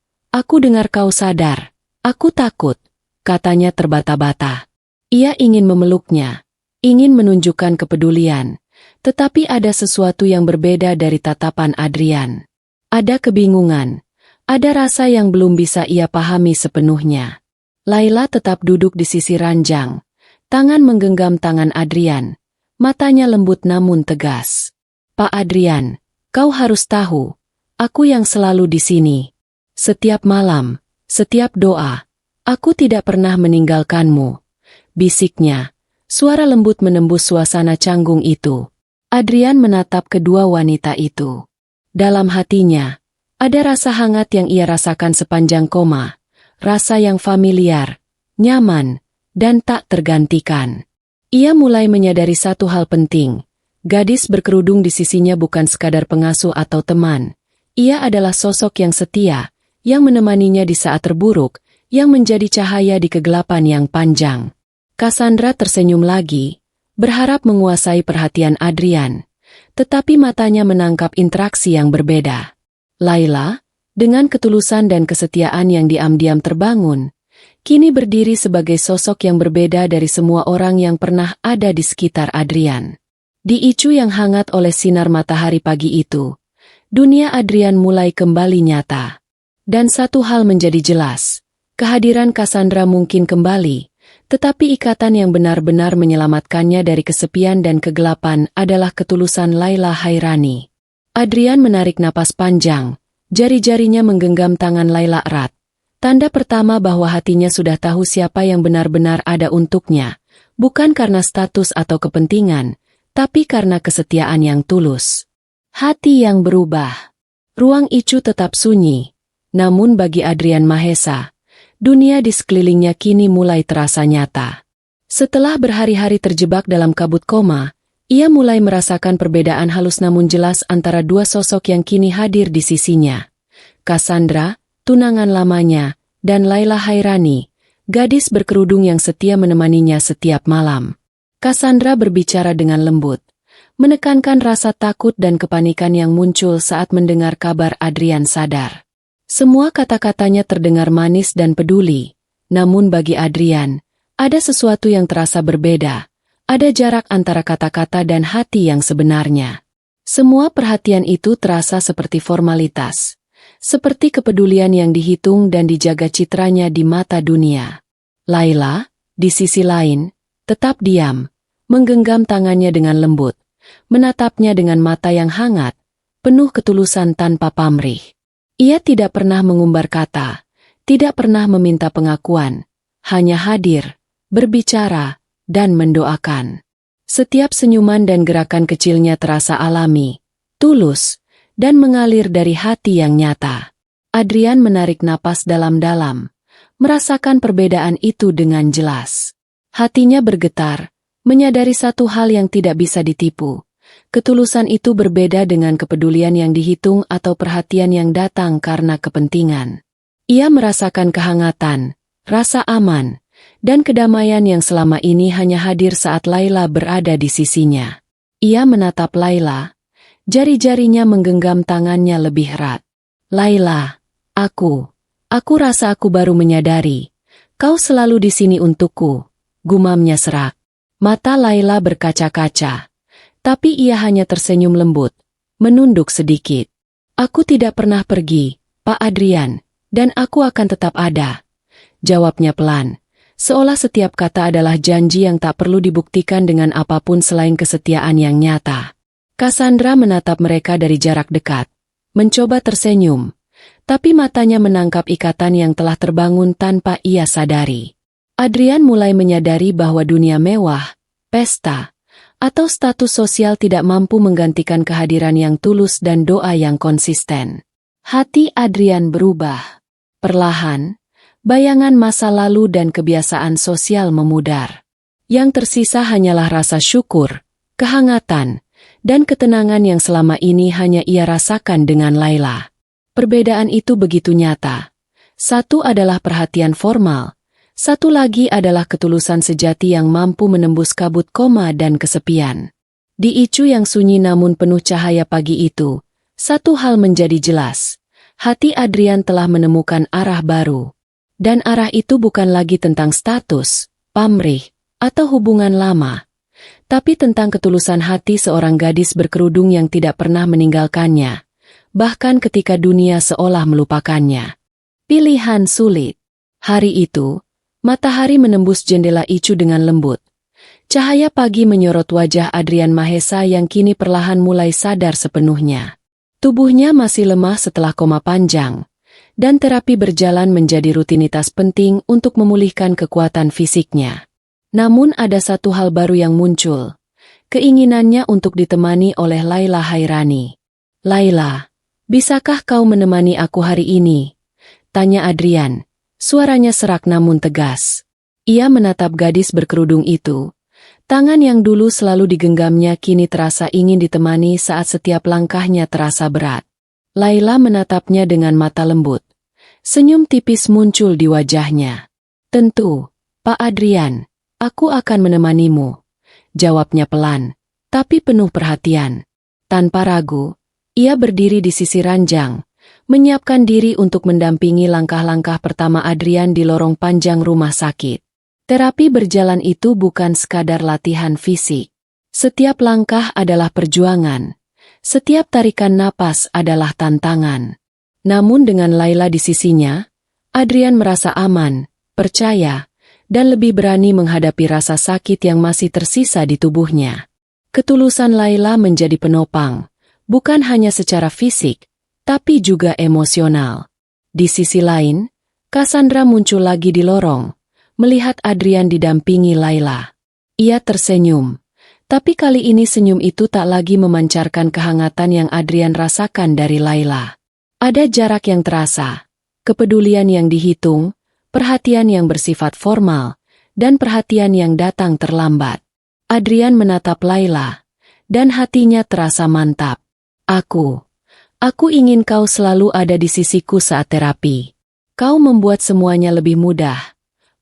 dengar kau sadar. Aku takut," katanya terbata-bata. Ia ingin memeluknya, ingin menunjukkan kepedulian, tetapi ada sesuatu yang berbeda dari tatapan Adrian. Ada kebingungan, ada rasa yang belum bisa ia pahami sepenuhnya. Laila tetap duduk di sisi ranjang. Tangan menggenggam tangan Adrian. Matanya lembut namun tegas. Pak Adrian, kau harus tahu, aku yang selalu di sini. Setiap malam, setiap doa, aku tidak pernah meninggalkanmu. Bisiknya, suara lembut menembus suasana canggung itu. Adrian menatap kedua wanita itu. Dalam hatinya, ada rasa hangat yang ia rasakan sepanjang koma. Rasa yang familiar, nyaman, dan tak tergantikan. Ia mulai menyadari satu hal penting. Gadis berkerudung di sisinya bukan sekadar pengasuh atau teman. Ia adalah sosok yang setia, yang menemaninya di saat terburuk, yang menjadi cahaya di kegelapan yang panjang. Cassandra tersenyum lagi, berharap menguasai perhatian Adrian. Tetapi matanya menangkap interaksi yang berbeda. Laila, dengan ketulusan dan kesetiaan yang diam-diam terbangun, kini berdiri sebagai sosok yang berbeda dari semua orang yang pernah ada di sekitar Adrian. Diicu yang hangat oleh sinar matahari pagi itu, dunia Adrian mulai kembali nyata. Dan satu hal menjadi jelas, kehadiran Cassandra mungkin kembali, tetapi ikatan yang benar-benar menyelamatkannya dari kesepian dan kegelapan adalah ketulusan Laila Hairani. Adrian menarik napas panjang. Jari-jarinya menggenggam tangan Laila erat. Tanda pertama bahwa hatinya sudah tahu siapa yang benar-benar ada untuknya. Bukan karena status atau kepentingan, tapi karena kesetiaan yang tulus. Hati yang berubah. Ruang icu tetap sunyi. Namun bagi Adrian Mahesa, dunia di sekelilingnya kini mulai terasa nyata. Setelah berhari-hari terjebak dalam kabut koma, ia mulai merasakan perbedaan halus namun jelas antara dua sosok yang kini hadir di sisinya. Cassandra, tunangan lamanya, dan Laila Hairani, gadis berkerudung yang setia menemaninya setiap malam. Cassandra berbicara dengan lembut, menekankan rasa takut dan kepanikan yang muncul saat mendengar kabar Adrian sadar. Semua kata-katanya terdengar manis dan peduli, namun bagi Adrian, ada sesuatu yang terasa berbeda. Ada jarak antara kata-kata dan hati yang sebenarnya. Semua perhatian itu terasa seperti formalitas, seperti kepedulian yang dihitung dan dijaga citranya di mata dunia. Laila, di sisi lain, tetap diam, menggenggam tangannya dengan lembut, menatapnya dengan mata yang hangat, penuh ketulusan tanpa pamrih. Ia tidak pernah mengumbar kata, tidak pernah meminta pengakuan, hanya hadir, berbicara, dan mendoakan. Setiap senyuman dan gerakan kecilnya terasa alami, tulus, dan mengalir dari hati yang nyata. Adrian menarik napas dalam-dalam, merasakan perbedaan itu dengan jelas. Hatinya bergetar, menyadari satu hal yang tidak bisa ditipu. Ketulusan itu berbeda dengan kepedulian yang dihitung atau perhatian yang datang karena kepentingan. Ia merasakan kehangatan, rasa aman, dan kedamaian yang selama ini hanya hadir saat Laila berada di sisinya. Ia menatap Laila, jari-jarinya menggenggam tangannya lebih erat. Laila, aku rasa aku baru menyadari, kau selalu di sini untukku, gumamnya serak. Mata Laila berkaca-kaca, tapi ia hanya tersenyum lembut, menunduk sedikit. Aku tidak pernah pergi, Pak Adrian, dan aku akan tetap ada. Jawabnya pelan. Seolah setiap kata adalah janji yang tak perlu dibuktikan dengan apapun selain kesetiaan yang nyata. Cassandra menatap mereka dari jarak dekat, mencoba tersenyum, tapi matanya menangkap ikatan yang telah terbangun tanpa ia sadari. Adrian mulai menyadari bahwa dunia mewah, pesta, atau status sosial tidak mampu menggantikan kehadiran yang tulus dan doa yang konsisten. Hati Adrian berubah. Perlahan, bayangan masa lalu dan kebiasaan sosial memudar. Yang tersisa hanyalah rasa syukur, kehangatan, dan ketenangan yang selama ini hanya ia rasakan dengan Laila. Perbedaan itu begitu nyata. Satu adalah perhatian formal, satu lagi adalah ketulusan sejati yang mampu menembus kabut koma dan kesepian. Di icu yang sunyi namun penuh cahaya pagi itu, satu hal menjadi jelas. Hati Adrian telah menemukan arah baru. Dan arah itu bukan lagi tentang status, pamrih, atau hubungan lama, tapi tentang ketulusan hati seorang gadis berkerudung yang tidak pernah meninggalkannya, bahkan ketika dunia seolah melupakannya. Pilihan sulit. Hari itu, Matahari menembus jendela Icu dengan lembut. Cahaya pagi menyorot wajah Adrian Mahesa yang kini perlahan mulai sadar sepenuhnya. Tubuhnya masih lemah setelah koma panjang, dan terapi berjalan menjadi rutinitas penting untuk memulihkan kekuatan fisiknya. Namun ada satu hal baru yang muncul, keinginannya untuk ditemani oleh Laila Hairani. "Laila, bisakah kau menemani aku hari ini?" tanya Adrian. Suaranya serak namun tegas. Ia menatap gadis berkerudung itu. Tangan yang dulu selalu digenggamnya kini terasa ingin ditemani saat setiap langkahnya terasa berat. Laila menatapnya dengan mata lembut. Senyum tipis muncul di wajahnya. "Tentu, Pak Adrian, aku akan menemanimu," jawabnya pelan, tapi penuh perhatian. Tanpa ragu, ia berdiri di sisi ranjang, menyiapkan diri untuk mendampingi langkah-langkah pertama Adrian di lorong panjang rumah sakit. Terapi berjalan itu bukan sekadar latihan fisik. Setiap langkah adalah perjuangan. Setiap tarikan napas adalah tantangan. Namun dengan Laila di sisinya, Adrian merasa aman, percaya, dan lebih berani menghadapi rasa sakit yang masih tersisa di tubuhnya. Ketulusan Laila menjadi penopang, bukan hanya secara fisik, tapi juga emosional. Di sisi lain, Cassandra muncul lagi di lorong, melihat Adrian didampingi Laila. Ia tersenyum, tapi kali ini senyum itu tak lagi memancarkan kehangatan yang Adrian rasakan dari Laila. Ada jarak yang terasa, kepedulian yang dihitung, perhatian yang bersifat formal, dan perhatian yang datang terlambat. Adrian menatap Laila, dan hatinya terasa mantap. Aku ingin kau selalu ada di sisiku saat terapi. Kau membuat semuanya lebih mudah,"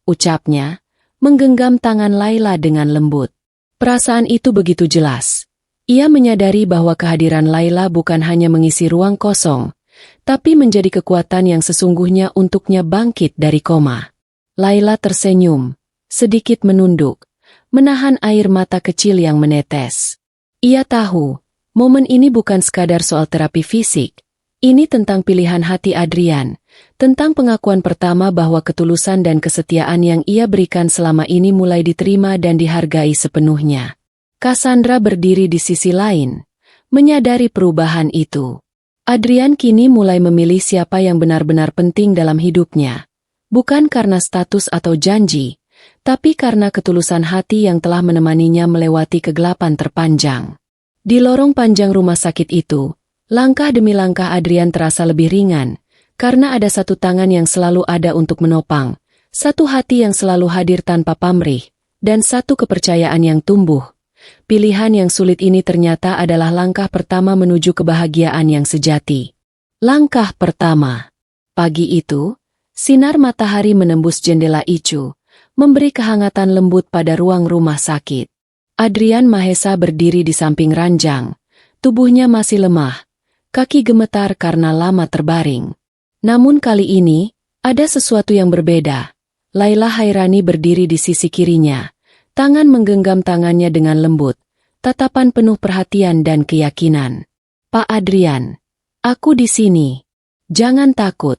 ucapnya, menggenggam tangan Laila dengan lembut. Perasaan itu begitu jelas. Ia menyadari bahwa kehadiran Laila bukan hanya mengisi ruang kosong, tapi menjadi kekuatan yang sesungguhnya untuknya bangkit dari koma. Laila tersenyum, sedikit menunduk, menahan air mata kecil yang menetes. Ia tahu, momen ini bukan sekadar soal terapi fisik. Ini tentang pilihan hati Adrian, tentang pengakuan pertama bahwa ketulusan dan kesetiaan yang ia berikan selama ini mulai diterima dan dihargai sepenuhnya. Cassandra berdiri di sisi lain, menyadari perubahan itu. Adrian kini mulai memilih siapa yang benar-benar penting dalam hidupnya. Bukan karena status atau janji, tapi karena ketulusan hati yang telah menemaninya melewati kegelapan terpanjang. Di lorong panjang rumah sakit itu, langkah demi langkah Adrian terasa lebih ringan, karena ada satu tangan yang selalu ada untuk menopang, satu hati yang selalu hadir tanpa pamrih, dan satu kepercayaan yang tumbuh. Pilihan yang sulit ini ternyata adalah langkah pertama menuju kebahagiaan yang sejati. Langkah pertama. Pagi itu, sinar matahari menembus jendela Icu, memberi kehangatan lembut pada ruang rumah sakit. Adrian Mahesa berdiri di samping ranjang, tubuhnya masih lemah, kaki gemetar karena lama terbaring. Namun kali ini, ada sesuatu yang berbeda. Laila Hairani berdiri di sisi kirinya, tangan menggenggam tangannya dengan lembut, tatapan penuh perhatian dan keyakinan. "Pak Adrian, aku di sini. Jangan takut,"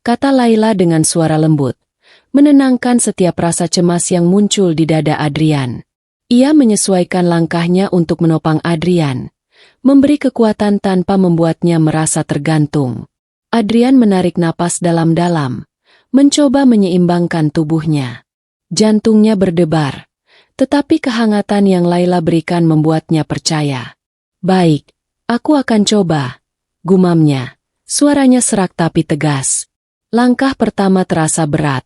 kata Laila dengan suara lembut, menenangkan setiap rasa cemas yang muncul di dada Adrian. Ia menyesuaikan langkahnya untuk menopang Adrian, memberi kekuatan tanpa membuatnya merasa tergantung. Adrian menarik napas dalam-dalam, mencoba menyeimbangkan tubuhnya. Jantungnya berdebar, tetapi kehangatan yang Laila berikan membuatnya percaya. "Baik, aku akan coba," gumamnya. Suaranya serak tapi tegas. Langkah pertama terasa berat,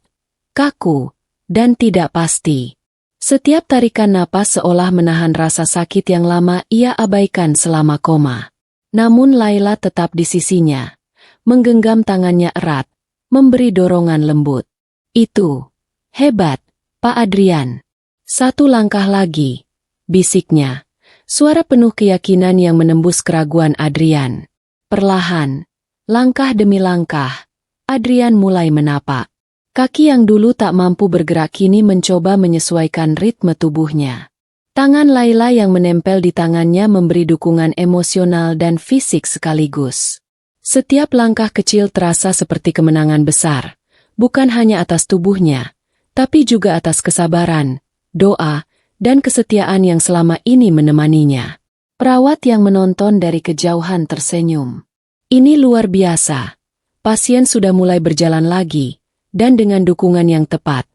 kaku, dan tidak pasti. Setiap tarikan napas seolah menahan rasa sakit yang lama ia abaikan selama koma. Namun Laila tetap di sisinya, menggenggam tangannya erat, memberi dorongan lembut. "Itu hebat, Pak Adrian. Satu langkah lagi," bisiknya, suara penuh keyakinan yang menembus keraguan Adrian. Perlahan, langkah demi langkah, Adrian mulai menapak. Kaki yang dulu tak mampu bergerak kini mencoba menyesuaikan ritme tubuhnya. Tangan Laila yang menempel di tangannya memberi dukungan emosional dan fisik sekaligus. Setiap langkah kecil terasa seperti kemenangan besar, bukan hanya atas tubuhnya, tapi juga atas kesabaran, doa, dan kesetiaan yang selama ini menemaninya. Perawat yang menonton dari kejauhan tersenyum. Ini luar biasa. Pasien sudah mulai berjalan lagi, dan dengan dukungan yang tepat,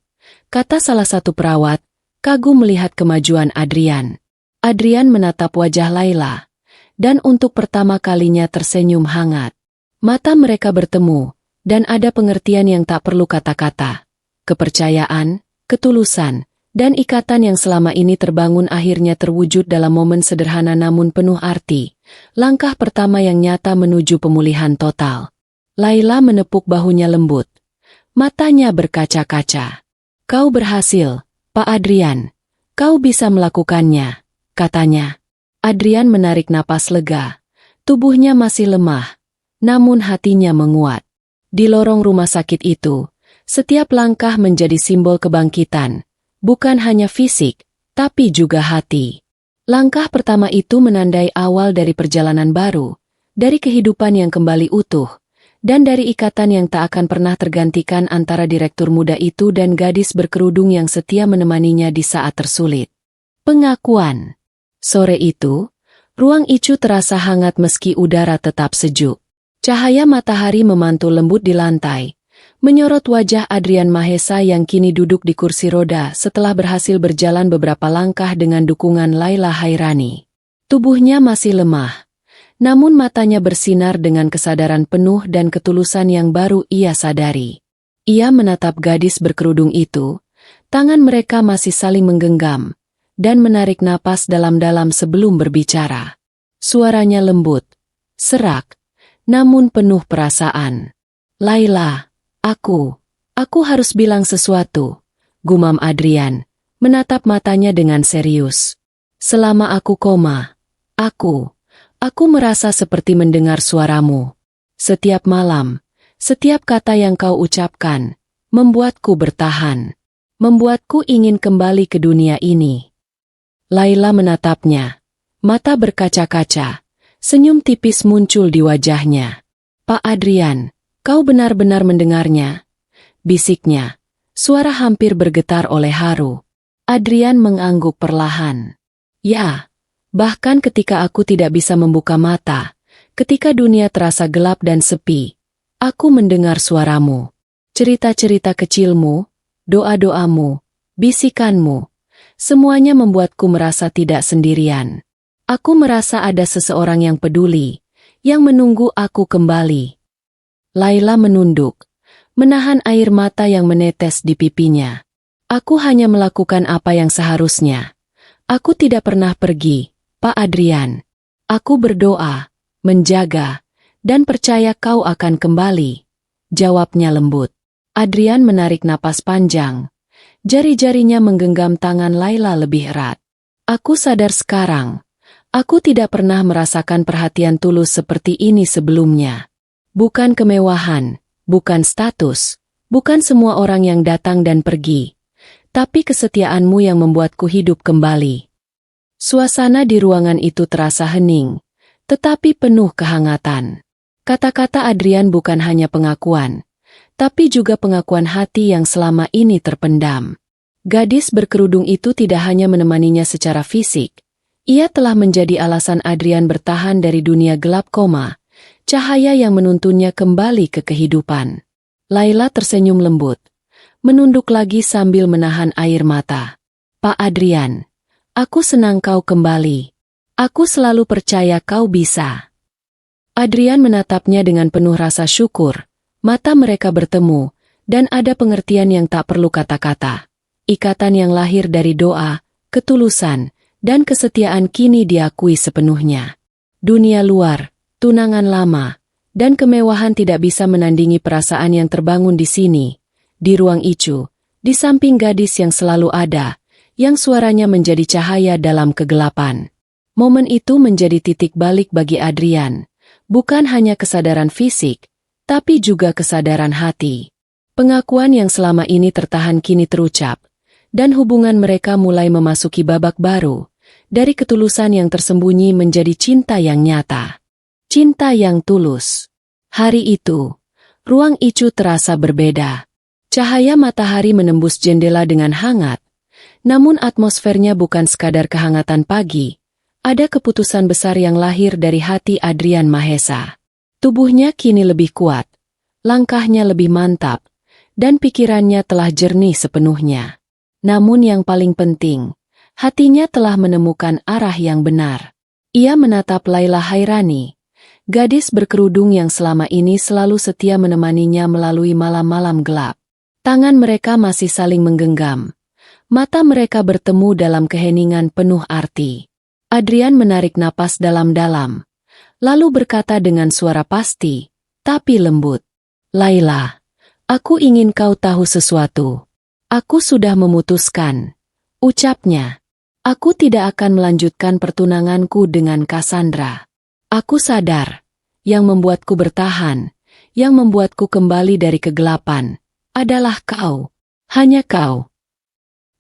kata salah satu perawat, kagum melihat kemajuan Adrian. Adrian menatap wajah Laila, dan untuk pertama kalinya tersenyum hangat. Mata mereka bertemu, dan ada pengertian yang tak perlu kata-kata. Kepercayaan, ketulusan, dan ikatan yang selama ini terbangun akhirnya terwujud dalam momen sederhana namun penuh arti. Langkah pertama yang nyata menuju pemulihan total. Laila menepuk bahunya lembut. Matanya berkaca-kaca. Kau berhasil, Pak Adrian. Kau bisa melakukannya, katanya. Adrian menarik napas lega. Tubuhnya masih lemah, namun hatinya menguat. Di lorong rumah sakit itu, setiap langkah menjadi simbol kebangkitan, bukan hanya fisik, tapi juga hati. Langkah pertama itu menandai awal dari perjalanan baru, dari kehidupan yang kembali utuh, dan dari ikatan yang tak akan pernah tergantikan antara direktur muda itu dan gadis berkerudung yang setia menemaninya di saat tersulit. Pengakuan. Sore itu, ruang Icu terasa hangat meski udara tetap sejuk. Cahaya matahari memantul lembut di lantai, menyorot wajah Adrian Mahesa yang kini duduk di kursi roda setelah berhasil berjalan beberapa langkah dengan dukungan Laila Hairani. Tubuhnya masih lemah, namun matanya bersinar dengan kesadaran penuh dan ketulusan yang baru ia sadari. Ia menatap gadis berkerudung itu, tangan mereka masih saling menggenggam, dan menarik napas dalam-dalam sebelum berbicara. Suaranya lembut, serak, namun penuh perasaan. Laila, aku harus bilang sesuatu, gumam Adrian, menatap matanya dengan serius. Selama aku koma, aku merasa seperti mendengar suaramu. Setiap malam, setiap kata yang kau ucapkan, membuatku bertahan, membuatku ingin kembali ke dunia ini. Laila menatapnya, mata berkaca-kaca. Senyum tipis muncul di wajahnya. Pak Adrian, kau benar-benar mendengarnya? Bisiknya, suara hampir bergetar oleh haru. Adrian mengangguk perlahan. Ya, bahkan ketika aku tidak bisa membuka mata, ketika dunia terasa gelap dan sepi, aku mendengar suaramu. Cerita-cerita kecilmu, doa-doamu, bisikanmu, semuanya membuatku merasa tidak sendirian. Aku merasa ada seseorang yang peduli, yang menunggu aku kembali. Laila menunduk, menahan air mata yang menetes di pipinya. Aku hanya melakukan apa yang seharusnya. Aku tidak pernah pergi, Pak Adrian. Aku berdoa, menjaga, dan percaya kau akan kembali. Jawabnya lembut. Adrian menarik napas panjang. Jari-jarinya menggenggam tangan Laila lebih erat. Aku sadar sekarang. Aku tidak pernah merasakan perhatian tulus seperti ini sebelumnya. Bukan kemewahan, bukan status, bukan semua orang yang datang dan pergi, tapi kesetiaanmu yang membuatku hidup kembali. Suasana di ruangan itu terasa hening, tetapi penuh kehangatan. Kata-kata Adrian bukan hanya pengakuan, tapi juga pengakuan hati yang selama ini terpendam. Gadis berkerudung itu tidak hanya menemaninya secara fisik, ia telah menjadi alasan Adrian bertahan dari dunia gelap koma, cahaya yang menuntunnya kembali ke kehidupan. Laila tersenyum lembut, menunduk lagi sambil menahan air mata. Pak Adrian, aku senang kau kembali. Aku selalu percaya kau bisa. Adrian menatapnya dengan penuh rasa syukur, mata mereka bertemu, dan ada pengertian yang tak perlu kata-kata. Ikatan yang lahir dari doa, ketulusan, dan kesetiaan kini diakui sepenuhnya. Dunia luar, tunangan lama, dan kemewahan tidak bisa menandingi perasaan yang terbangun di sini, di ruang Icu, di samping gadis yang selalu ada, yang suaranya menjadi cahaya dalam kegelapan. Momen itu menjadi titik balik bagi Adrian, bukan hanya kesadaran fisik, tapi juga kesadaran hati. Pengakuan yang selama ini tertahan kini terucap, dan hubungan mereka mulai memasuki babak baru. Dari ketulusan yang tersembunyi menjadi cinta yang nyata. Cinta yang tulus. Hari itu, ruang Icu terasa berbeda. Cahaya matahari menembus jendela dengan hangat, namun atmosfernya bukan sekadar kehangatan pagi. Ada keputusan besar yang lahir dari hati Adrian Mahesa. Tubuhnya kini lebih kuat, langkahnya lebih mantap, dan pikirannya telah jernih sepenuhnya. Namun yang paling penting, hatinya telah menemukan arah yang benar. Ia menatap Laila Hairani, gadis berkerudung yang selama ini selalu setia menemaninya melalui malam-malam gelap. Tangan mereka masih saling menggenggam. Mata mereka bertemu dalam keheningan penuh arti. Adrian menarik napas dalam-dalam, lalu berkata dengan suara pasti, tapi lembut. Laila, aku ingin kau tahu sesuatu. Aku sudah memutuskan, ucapnya. Aku tidak akan melanjutkan pertunanganku dengan Cassandra. Aku sadar, yang membuatku bertahan, yang membuatku kembali dari kegelapan, adalah kau. Hanya kau.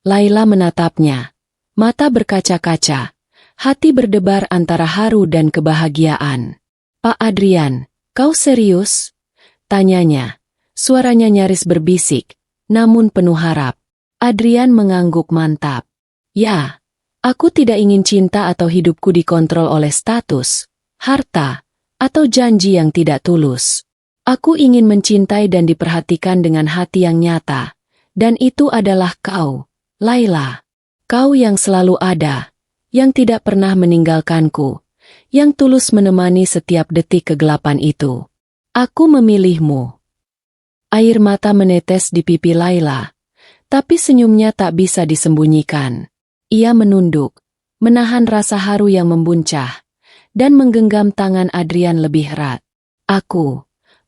Laila menatapnya. Mata berkaca-kaca. Hati berdebar antara haru dan kebahagiaan. Pak Adrian, kau serius? Tanyanya. Suaranya nyaris berbisik, namun penuh harap. Adrian mengangguk mantap. Ya, aku tidak ingin cinta atau hidupku dikontrol oleh status, harta, atau janji yang tidak tulus. Aku ingin mencintai dan diperhatikan dengan hati yang nyata. Dan itu adalah kau, Laila. Kau yang selalu ada, yang tidak pernah meninggalkanku, yang tulus menemani setiap detik kegelapan itu. Aku memilihmu. Air mata menetes di pipi Laila, tapi senyumnya tak bisa disembunyikan. Ia menunduk, menahan rasa haru yang membuncah, dan menggenggam tangan Adrian lebih erat.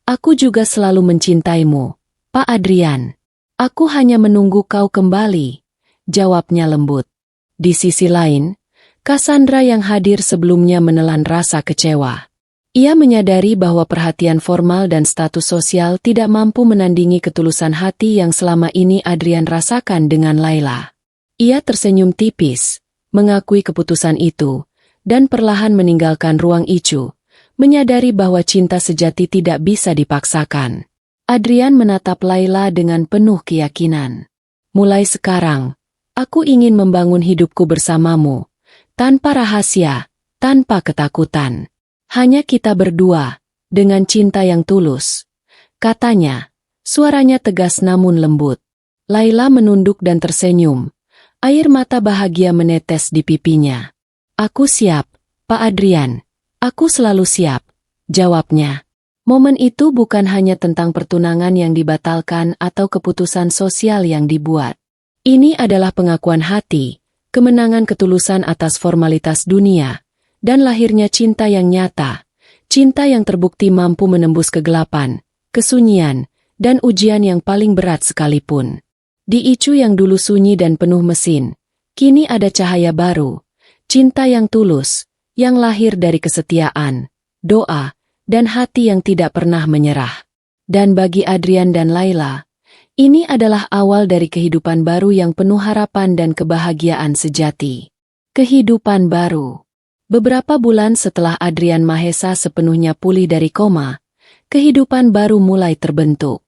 Aku juga selalu mencintaimu, Pak Adrian. Aku hanya menunggu kau kembali, jawabnya lembut. Di sisi lain, Cassandra yang hadir sebelumnya menelan rasa kecewa. Ia menyadari bahwa perhatian formal dan status sosial tidak mampu menandingi ketulusan hati yang selama ini Adrian rasakan dengan Laila. Ia tersenyum tipis, mengakui keputusan itu, dan perlahan meninggalkan ruang icu, menyadari bahwa cinta sejati tidak bisa dipaksakan. Adrian menatap Laila dengan penuh keyakinan. Mulai sekarang, aku ingin membangun hidupku bersamamu, tanpa rahasia, tanpa ketakutan. Hanya kita berdua, dengan cinta yang tulus. Katanya, suaranya tegas namun lembut. Laila menunduk dan tersenyum. Air mata bahagia menetes di pipinya. Aku siap, Pak Adrian. Aku selalu siap, jawabnya. Momen itu bukan hanya tentang pertunangan yang dibatalkan atau keputusan sosial yang dibuat. Ini adalah pengakuan hati, kemenangan ketulusan atas formalitas dunia, dan lahirnya cinta yang nyata, cinta yang terbukti mampu menembus kegelapan, kesunyian, dan ujian yang paling berat sekalipun. Di icu yang dulu sunyi dan penuh mesin, kini ada cahaya baru, cinta yang tulus, yang lahir dari kesetiaan, doa, dan hati yang tidak pernah menyerah. Dan bagi Adrian dan Laila, ini adalah awal dari kehidupan baru yang penuh harapan dan kebahagiaan sejati. Kehidupan baru. Beberapa bulan setelah Adrian Mahesa sepenuhnya pulih dari koma, kehidupan baru mulai terbentuk.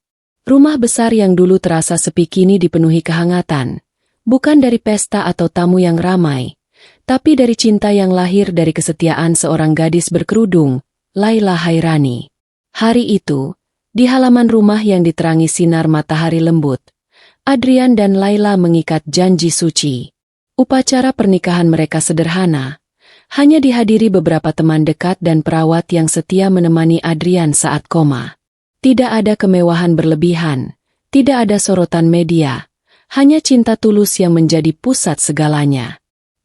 Rumah besar yang dulu terasa sepi kini dipenuhi kehangatan, bukan dari pesta atau tamu yang ramai, tapi dari cinta yang lahir dari kesetiaan seorang gadis berkerudung, Laila Hairani. Hari itu, di halaman rumah yang diterangi sinar matahari lembut, Adrian dan Laila mengikat janji suci. Upacara pernikahan mereka sederhana, hanya dihadiri beberapa teman dekat dan perawat yang setia menemani Adrian saat koma. Tidak ada kemewahan berlebihan, tidak ada sorotan media, hanya cinta tulus yang menjadi pusat segalanya.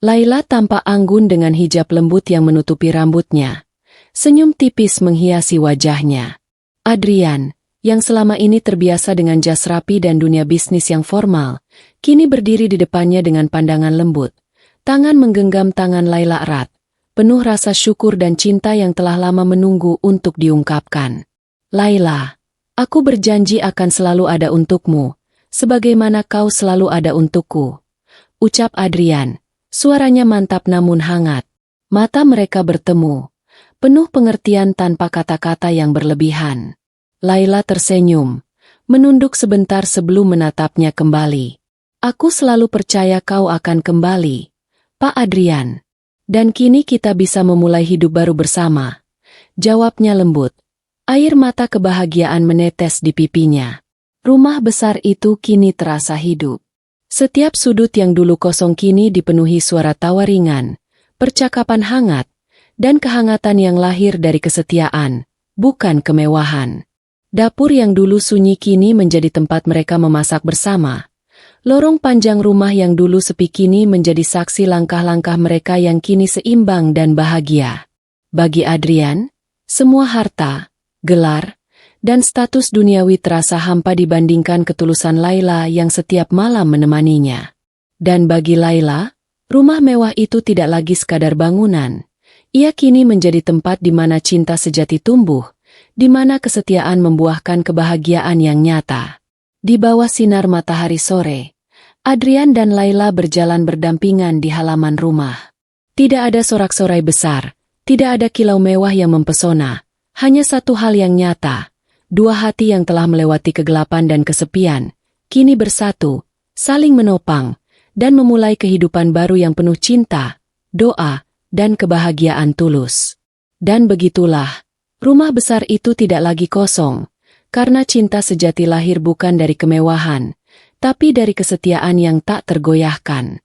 Laila tampak anggun dengan hijab lembut yang menutupi rambutnya. Senyum tipis menghiasi wajahnya. Adrian, yang selama ini terbiasa dengan jas rapi dan dunia bisnis yang formal, kini berdiri di depannya dengan pandangan lembut. Tangan menggenggam tangan Laila erat, penuh rasa syukur dan cinta yang telah lama menunggu untuk diungkapkan. Laila, aku berjanji akan selalu ada untukmu, sebagaimana kau selalu ada untukku. Ucap Adrian, suaranya mantap namun hangat. Mata mereka bertemu, penuh pengertian tanpa kata-kata yang berlebihan. Laila tersenyum, menunduk sebentar sebelum menatapnya kembali. Aku selalu percaya kau akan kembali, Pak Adrian. Dan kini kita bisa memulai hidup baru bersama, jawabnya lembut. Air mata kebahagiaan menetes di pipinya. Rumah besar itu kini terasa hidup. Setiap sudut yang dulu kosong kini dipenuhi suara tawa ringan, percakapan hangat, dan kehangatan yang lahir dari kesetiaan, bukan kemewahan. Dapur yang dulu sunyi kini menjadi tempat mereka memasak bersama. Lorong panjang rumah yang dulu sepi kini menjadi saksi langkah-langkah mereka yang kini seimbang dan bahagia. Bagi Adrian, semua harta, gelar, dan status duniawi terasa hampa dibandingkan ketulusan Laila yang setiap malam menemaninya. Dan bagi Laila, rumah mewah itu tidak lagi sekadar bangunan. Ia kini menjadi tempat di mana cinta sejati tumbuh, di mana kesetiaan membuahkan kebahagiaan yang nyata. Di bawah sinar matahari sore, Adrian dan Laila berjalan berdampingan di halaman rumah. Tidak ada sorak-sorai besar, tidak ada kilau mewah yang mempesona, hanya satu hal yang nyata. Dua hati yang telah melewati kegelapan dan kesepian, kini bersatu, saling menopang, dan memulai kehidupan baru yang penuh cinta, doa, dan kebahagiaan tulus. Dan begitulah, rumah besar itu tidak lagi kosong, karena cinta sejati lahir bukan dari kemewahan, tapi dari kesetiaan yang tak tergoyahkan.